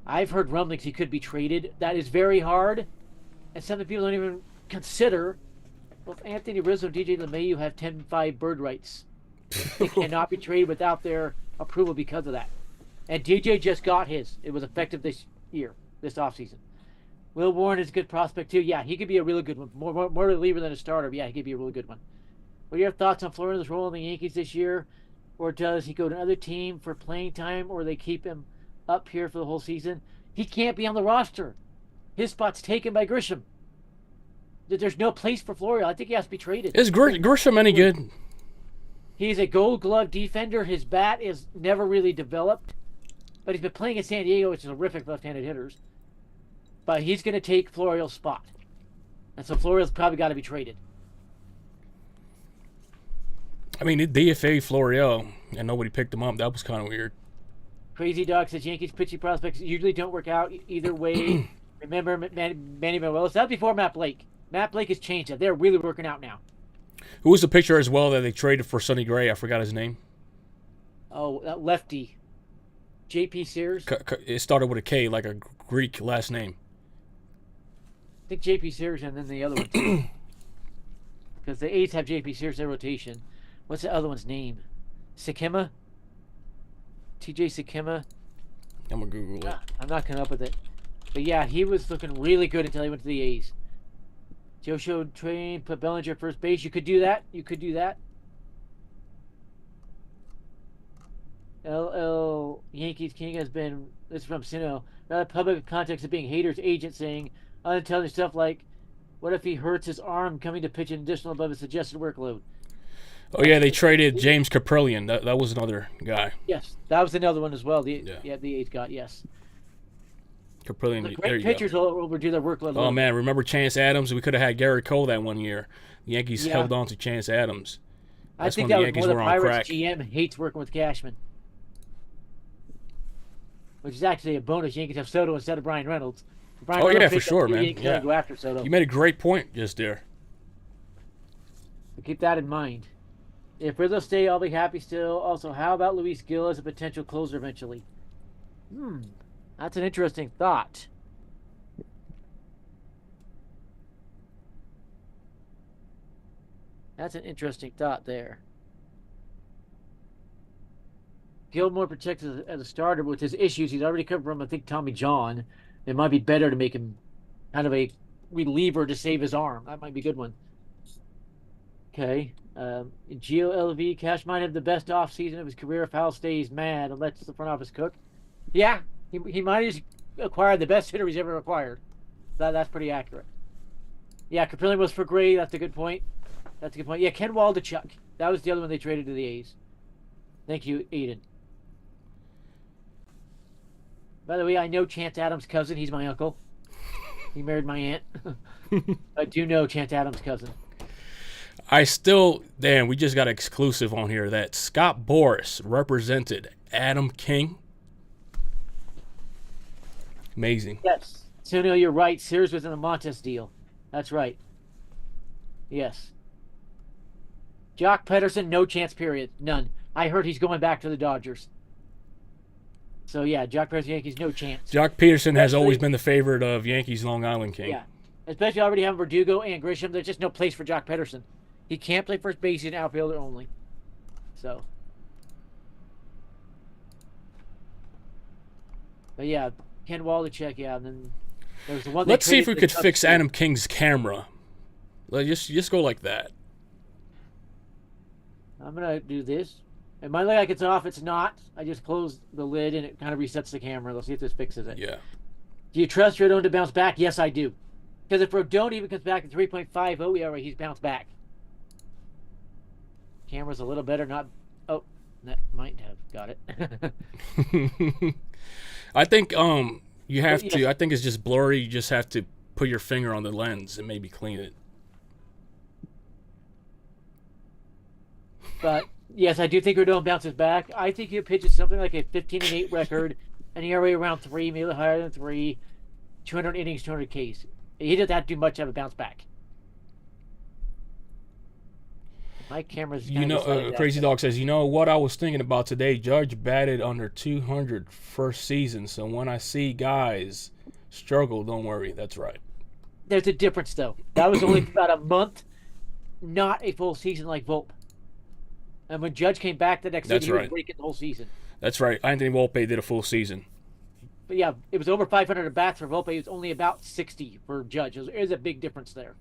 I've heard rumblings he could be traded. That is very hard, and some of the people don't even consider. Well, if Anthony Rizzo and DJ LeMahieu have 10-5 bird rights, they cannot be traded without their approval because of that. And DJ just got his. It was effective this year, this offseason. Will Warren is a good prospect too. Yeah, he could be a really good one. More reliever than a starter. But yeah, he could be a really good one. What are your thoughts on Florida's role in the Yankees this year? Or does he go to another team for playing time, or they keep him up here for the whole season? He can't be on the roster. His spot's taken by Grisham. There's no place for Florida. I think he has to be traded. Is Grisham any good? He's a gold glove defender. His bat is never really developed. But he's been playing in San Diego, which is horrific left-handed hitters. But he's going to take Florial's spot. And so Florial's probably got to be traded. I mean, DFA Florial, and nobody picked him up. That was kind of weird. Crazy Dog says Yankees pitching prospects usually don't work out either way. Remember Manny Manuel? That was before Matt Blake. Matt Blake has changed that. They're really working out now. Who was the pitcher as well that they traded for Sonny Gray? I forgot his name. Oh, that lefty. J.P. Sears? It started with a K, like a Greek last name. I think J.P. Sears and then the other one too. Because the A's have J.P. Sears in rotation. What's the other one's name? Sakima? T.J. Sakima? I'm going to Google it. I'm not coming up with it. But yeah, he was looking really good until he went to the A's. Joe showed train, put Bellinger first base. You could do that. You could do that. LL Yankees King has been, this is from Sino, rather public context of being haters agent saying unintelligent stuff like, what if he hurts his arm coming to pitch an additional above his suggested workload? Oh, yeah, they traded James Caprillion. That was another guy. Yes, that was another one as well. The A's got, yes. Caprillion, The great pitchers will overdo their workload. Oh, man, remember Chance Adams? We could have had Garrett Cole that one year. The Yankees held on to Chance Adams. That's I think that was more the Pirates GM hates working with Cashman. Which is actually a bonus. Yankees have Soto instead of Brian Reynolds. Brian Reynolds for sure, man. Yeah. Go after Soto. You made a great point just there. So keep that in mind. If Rizzo stay, I'll be happy still. Also, how about Luis Gil as a potential closer eventually? That's an interesting thought. That's an interesting thought there. Gilmore protected as a starter with his issues. He's already covered from, I think, Tommy John. It might be better to make him kind of a reliever to save his arm. That might be a good one. Okay. Gio LV, Cash might have the best offseason of his career if Hal stays mad and lets the front office cook. Yeah, he might have acquired the best hitter he's ever acquired. That's pretty accurate. Yeah, Caprillion was for Gray. That's a good point. That's a good point. Yeah, Ken Waldichuk. That was the other one they traded to the A's. Thank you, Aiden. By the way, I know Chance Adams' cousin. He's my uncle. He married my aunt. I do know Chance Adams' cousin. We just got exclusive on here that Scott Boras represented Adam King. Amazing. Yes. So no, you're right. Sears was in the Montes deal. That's right. Yes. Jock Pederson, no chance. Period. None. I heard he's going back to the Dodgers. So yeah, Jock Pederson, Yankees, no chance. Jock Peterson has always been the favorite of Yankees Long Island King. Yeah, especially already having Verdugo and Grisham. There's just no place for Jock Pederson. He can't play first base. He's an outfielder only. So. But yeah, Ken Waldachek, yeah, and then there was the one. Let's see if we could fix Adam King's camera. Like just go like that. I'm gonna do this. It might look like it's off. It's not. I just closed the lid and it kind of resets the camera. Let's see if this fixes it. Yeah. Do you trust Rodon to bounce back? Yes, I do. Because if Rodon even comes back to 3.50 ERA, he's bounced back. Camera's a little better. Not. Oh, that might have got it. I think you have to. I think it's just blurry. You just have to put your finger on the lens and maybe clean it. But yes, I do think Rodon bounces back. I think he pitches something like a 15-8 record, an ERA around 3, maybe higher than 3, 200 innings, 200 Ks. He doesn't have to do much to have a bounce back. My camera's kind of Crazy Dog says, you know what I was thinking about today? Judge batted under 200 first season, so when I see guys struggle, don't worry. That's right. There's a difference, though. That was only about a month, not a full season like Volpe. And when Judge came back the next season, he was breaking the whole season. That's right. Anthony Volpe did a full season. But yeah, it was over 500 at bats for Volpe. It was only about 60 for Judge. There's a big difference there.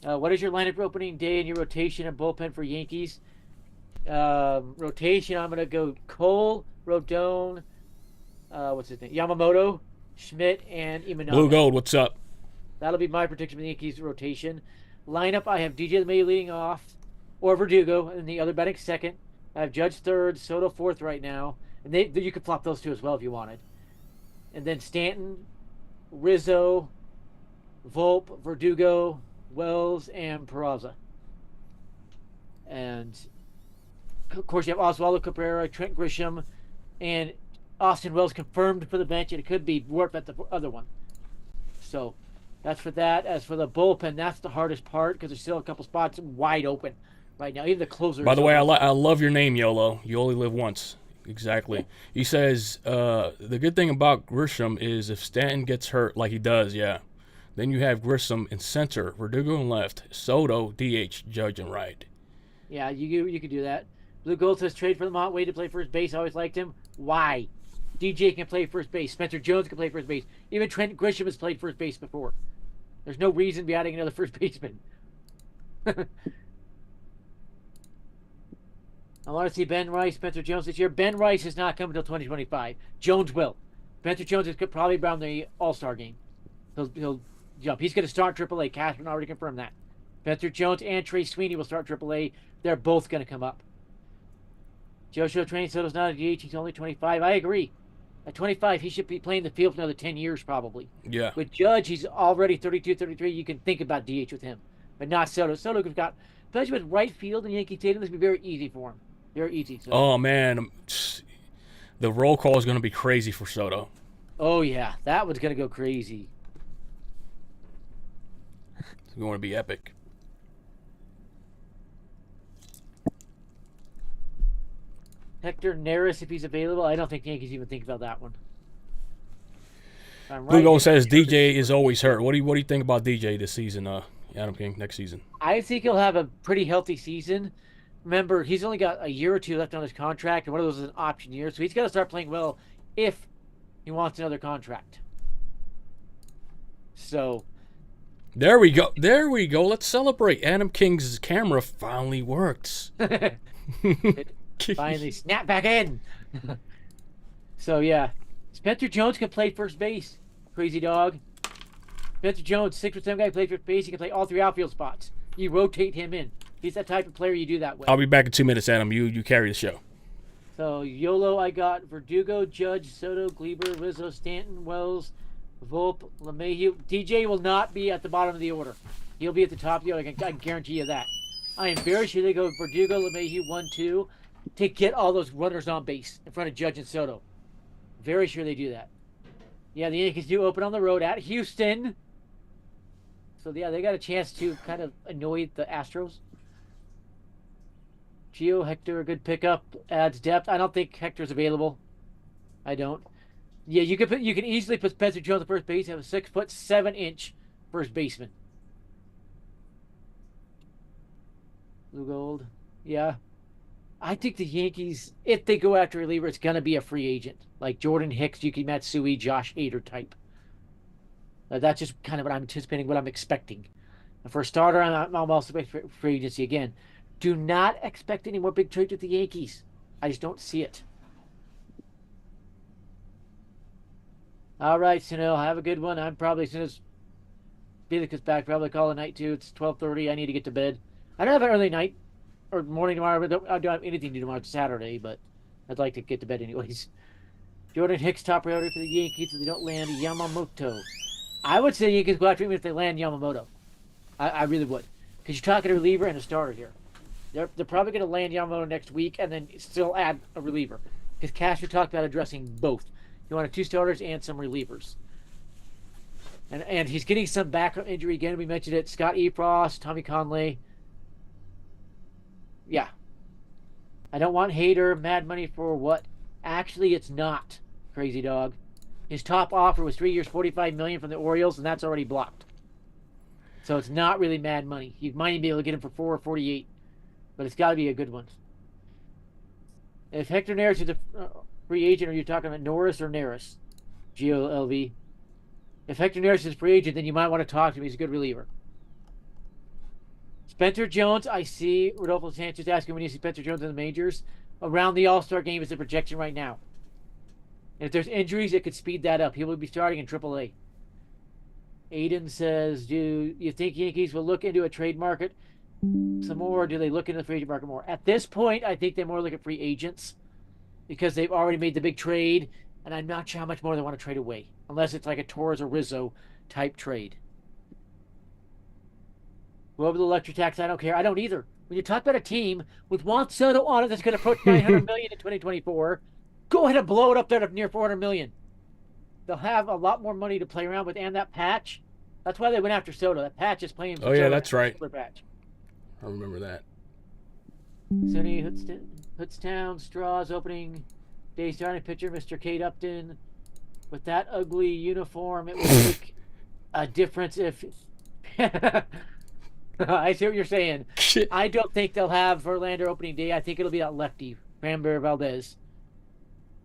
What is your lineup for opening day and your rotation and bullpen for Yankees? Rotation, I'm going to go Cole, Rodon, what's his name? Yamamoto, Schmidt, and Imanaga. Blue Gold, what's up? That'll be my prediction for the Yankees rotation. Lineup, I have DJ LeMahieu leading off, or Verdugo, and the other batting second. I have Judge third, Soto fourth right now. And you could flop those two as well if you wanted. And then Stanton, Rizzo, Volpe, Verdugo, Wells, and Peraza. And, of course, you have Oswaldo Cabrera, Trent Grisham, and Austin Wells confirmed for the bench, and it could be Warp at the other one. So, that's for that. As for the bullpen, that's the hardest part because there's still a couple spots wide open right now. Even the closer. By the way, I love your name, YOLO. You only live once. Exactly. He says, the good thing about Grisham is if Stanton gets hurt like he does, then you have Grisham in center, Verdugo in left, Soto, DH, Judge in right. Yeah, you could do that. Blue Gold says trade for Lamont Wade to play first base. I always liked him. Why? DJ can play first base. Spencer Jones can play first base. Even Trent Grisham has played first base before. There's no reason to be adding another first baseman. I want to see Ben Rice, Spencer Jones this year. Ben Rice is not coming until 2025. Jones will. Spencer Jones is probably around the All-Star game. He'll jump. He's going to start AAA. Cashman already confirmed that. Spencer Jones and Trey Sweeney will start AAA. They're both going to come up. Joshua Train Soto's not a DH. He's only 25. I agree. At 25, he should be playing the field for another 10 years probably. Yeah. With Judge, he's already 32, 33. You can think about DH with him. But not Soto. Soto could have got, especially with right field and Yankee Stadium, this would be very easy for him. Very easy. So. Oh, man. The roll call is going to be crazy for Soto. Oh, yeah. That one's going to go crazy. It's going to be epic. Hector Neris, if he's available. I don't think the Yankees even think about that one. Blue Gold says DJ is always hurt. What do you think about DJ this season, Adam King, next season? I think he'll have a pretty healthy season. Remember, he's only got a year or two left on his contract, and one of those is an option year, so he's got to start playing well if he wants another contract. So... There we go. There we go. Let's celebrate. Adam King's camera finally works. Finally snap back in. So, yeah. Spencer Jones can play first base. Crazy Dog. Spencer Jones, 6'7" guy, plays first base. He can play all three outfield spots. You rotate him in. He's that type of player you do that with. I'll be back in 2 minutes, Adam. You carry the show. So, YOLO, I got Verdugo, Judge, Soto, Gleber, Rizzo, Stanton, Wells, Volpe, LeMahieu. DJ will not be at the bottom of the order. He'll be at the top of the order. I can guarantee you that. I am very sure they go Verdugo, LeMahieu, 1-2 to get all those runners on base in front of Judge and Soto. Very sure they do that. Yeah, the Yankees do open on the road at Houston. So, yeah, they got a chance to kind of annoy the Astros. Gio, Hector, a good pickup. Adds depth. I don't think Hector's available. I don't. Yeah, you can easily put Spencer Jones at first base. Have a 6'7" first baseman. Blue Gold. Yeah. I think the Yankees, if they go after a reliever, it's going to be a free agent. Like Jordan Hicks, Yuki Matsui, Josh Hader type. That's just kind of what I'm anticipating, what I'm expecting. And for a starter, I'm also expecting free agency again. Do not expect any more big trades with the Yankees. I just don't see it. All right, Sunil, have a good one. I'm probably, as soon as Felix is back, probably call it night too. It's 12:30. I need to get to bed. I don't have an early night or morning tomorrow, but I don't have anything to do tomorrow. It's Saturday, but I'd like to get to bed anyways. Jordan Hicks, top priority for the Yankees if they don't land Yamamoto. I would say the Yankees go after him if they land Yamamoto. I really would. Because you're talking a reliever and a starter here. They're probably going to land Yamamoto next week and then still add a reliever. Because Cashman talked about addressing both. He wanted 2 starters and some relievers. And he's getting some back injury again. We mentioned it. Scott Efros, Tommy Conley. Yeah. I don't want Hader. Mad money for what? Actually, it's not. Crazy dog. His top offer was 3 years, $45 million from the Orioles, and that's already blocked. So it's not really mad money. You might even be able to get him for 4 or 48, but it's got to be a good one. If Hector Neris is a free agent, are you talking about Norris or Neris? GOLV. If Hector Neris is a free agent, then you might want to talk to him. He's a good reliever. Spencer Jones, I see Rodolfo Sanchez asking when you see Spencer Jones in the majors. Around the All-Star game is the projection right now. And if there's injuries, it could speed that up. He will be starting in AAA. Aiden says, do you think Yankees will look into a trade market some more, or do they look into the free agent market more? At this point, I think they more look at free agents because they've already made the big trade, and I'm not sure how much more they want to trade away, unless it's like a Torres or Rizzo type trade. Over the electric tax, I don't care. I don't either. When you talk about a team with Juan Soto on it that's going to approach $900 million in 2024, go ahead and blow it up there to near $400 million. They'll have a lot more money to play around with, and that patch. That's why they went after Soto. That patch is playing. Oh yeah, that's right. Patch. I remember that. Sonny Hoodstown, Straws opening day starting pitcher, Mr. Kate Upton. With that ugly uniform, it would make a difference if. I see what you're saying. I don't think they'll have Verlander opening day. I think it'll be that lefty, Framber Valdez.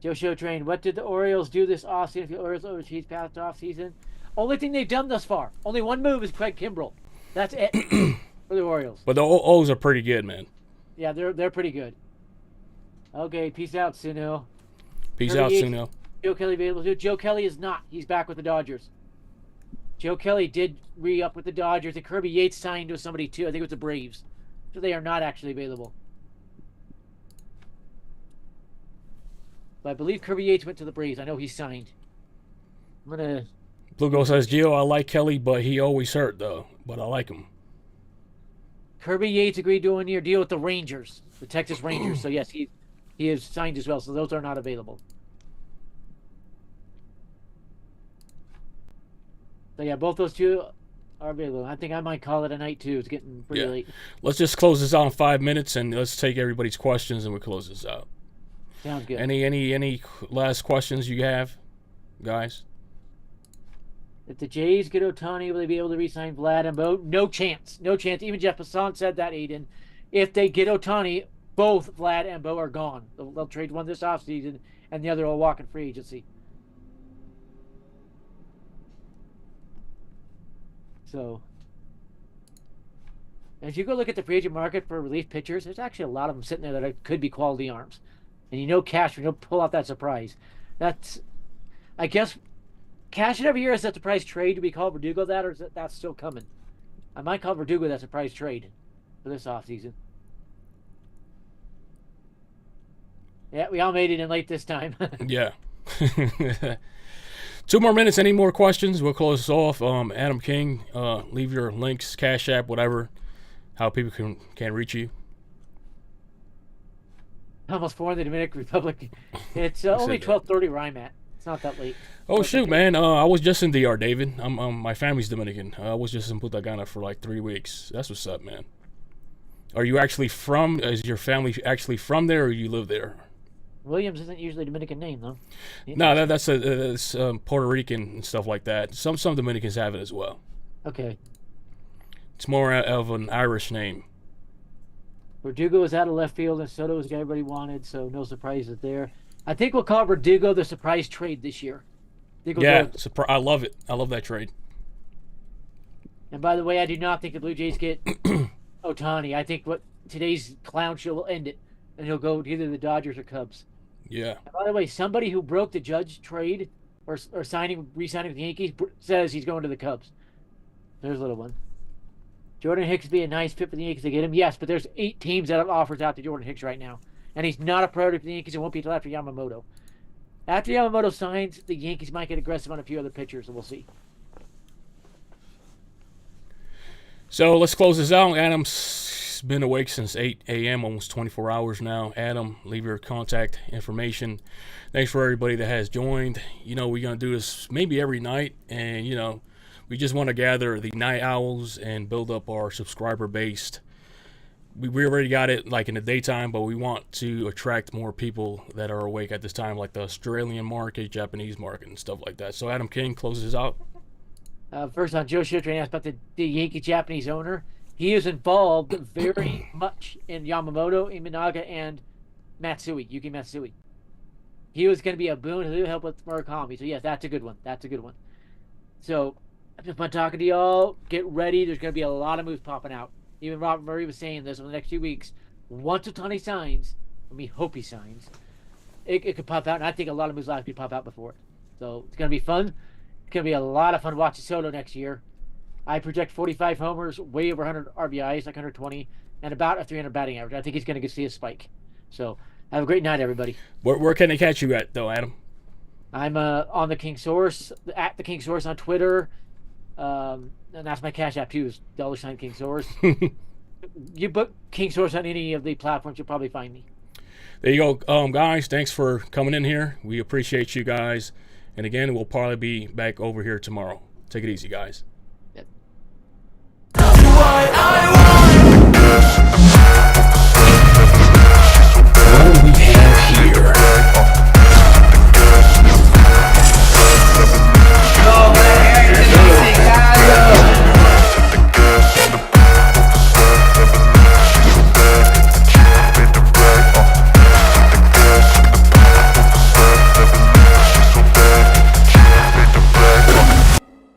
Joe Show Train, what did the Orioles do this offseason if the Orioles overseas past offseason? Only thing they've done thus far. Only one move is Craig Kimbrell. That's it for the Orioles. But the O's are pretty good, man. Yeah, they're pretty good. Okay, peace out, Sunil. Peace out, Sunil. Joe Kelly available too. Joe Kelly is not. He's back with the Dodgers. Joe Kelly did re-up with the Dodgers, and Kirby Yates signed with somebody too. I think it was the Braves. So they are not actually available. But I believe Kirby Yates went to the Braves. I know he signed. I'm gonna. Blue Ghost says, Gio, I like Kelly, but he always hurt though. But I like him. Kirby Yates agreed to a 1-year deal with the Rangers, the Texas Rangers. So yes, he is signed as well. So those are not available. So yeah, both those two are available. I think I might call it a night too. It's getting pretty late. Let's just close this out in 5 minutes, and let's take everybody's questions, and we close this out. Sounds good. Any last questions you have, guys? If the Jays get Otani, will they be able to re-sign Vlad and Bo? No chance. No chance. Even Jeff Passan said that, Aiden. If they get Otani, both Vlad and Bo are gone. They'll trade one this offseason, and the other will walk in free agency. So, if you go look at the free agent market for relief pitchers, there's actually a lot of them sitting there that could be quality arms. And you know Cashman, he'll pull out that surprise. That's, I guess, Cashman every year has that surprise trade. Do we call Verdugo that, or is that still coming? I might call Verdugo that surprise trade for this offseason. Yeah, we all made it in late this time. Yeah. 2 more minutes. Any more questions? We'll close this off. Adam King, leave your links, Cash App, whatever, how people can reach you. Almost 4 in the Dominican Republic. It's only 12:30 where I'm at. not that late. Oh shoot, man! I was just in DR, David. My family's Dominican. I was just in Punta Cana for like 3 weeks. That's what's up, man. Are you actually from? Is your family actually from there, or you live there? Williams isn't usually a Dominican name, though. No, that's Puerto Rican and stuff like that. Some Dominicans have it as well. Okay. It's more of an Irish name. Verdugo was out of left field, and Soto was the guy everybody wanted, so no surprises there. I think we'll call Verdugo the surprise trade this year. Yeah, I love it. I love that trade. And by the way, I do not think the Blue Jays get Otani. I think today's clown show will end it, and he'll go to either the Dodgers or Cubs. Yeah. And by the way, somebody who broke the Judge trade or re-signing with the Yankees says he's going to the Cubs. There's a little one. Jordan Hicks would be a nice fit for the Yankees to get him. Yes, but there's 8 teams that have offers out to Jordan Hicks right now. And he's not a priority for the Yankees. It won't be until after Yamamoto. After Yamamoto signs, the Yankees might get aggressive on a few other pitchers, and we'll see. So let's close this out. Adam's been awake since 8 a.m., almost 24 hours now. Adam, leave your contact information. Thanks for everybody that has joined. We're going to do this maybe every night, and, we just want to gather the night owls and build up our subscriber base. We already got it like in the daytime, but we want to attract more people that are awake at this time, like the Australian market, Japanese market, and stuff like that. So Adam King closes out. First on Joe Shiltrain asked about the Yankee Japanese owner. He is involved very much in Yamamoto, Imanaga, and Yuki Matsui. He was going to be a boon. He'll help with Murakami. So, yes, that's a good one. So, I'm just talking to y'all. Get ready. There's going to be a lot of moves popping out. Even Robert Murray was saying this over the next few weeks. Once Otani signs, and we hope he signs, it could pop out. And I think a lot of moves could pop out before it. So, it's going to be fun. It's going to be a lot of fun watching Soto next year. I project 45 homers, way over 100 RBIs, like 120, and about a 300 batting average. I think he's going to see a spike. So, have a great night, everybody. Where can they catch you at, though, Adam? I'm on the King Source, at the King Source on Twitter. And that's my Cash App, too, is $ King Source. You book King Source on any of the platforms, you'll probably find me. There you go. Guys, thanks for coming in here. We appreciate you guys. And again, we'll probably be back over here tomorrow. Take it easy, guys. Yep. NYYNEWS.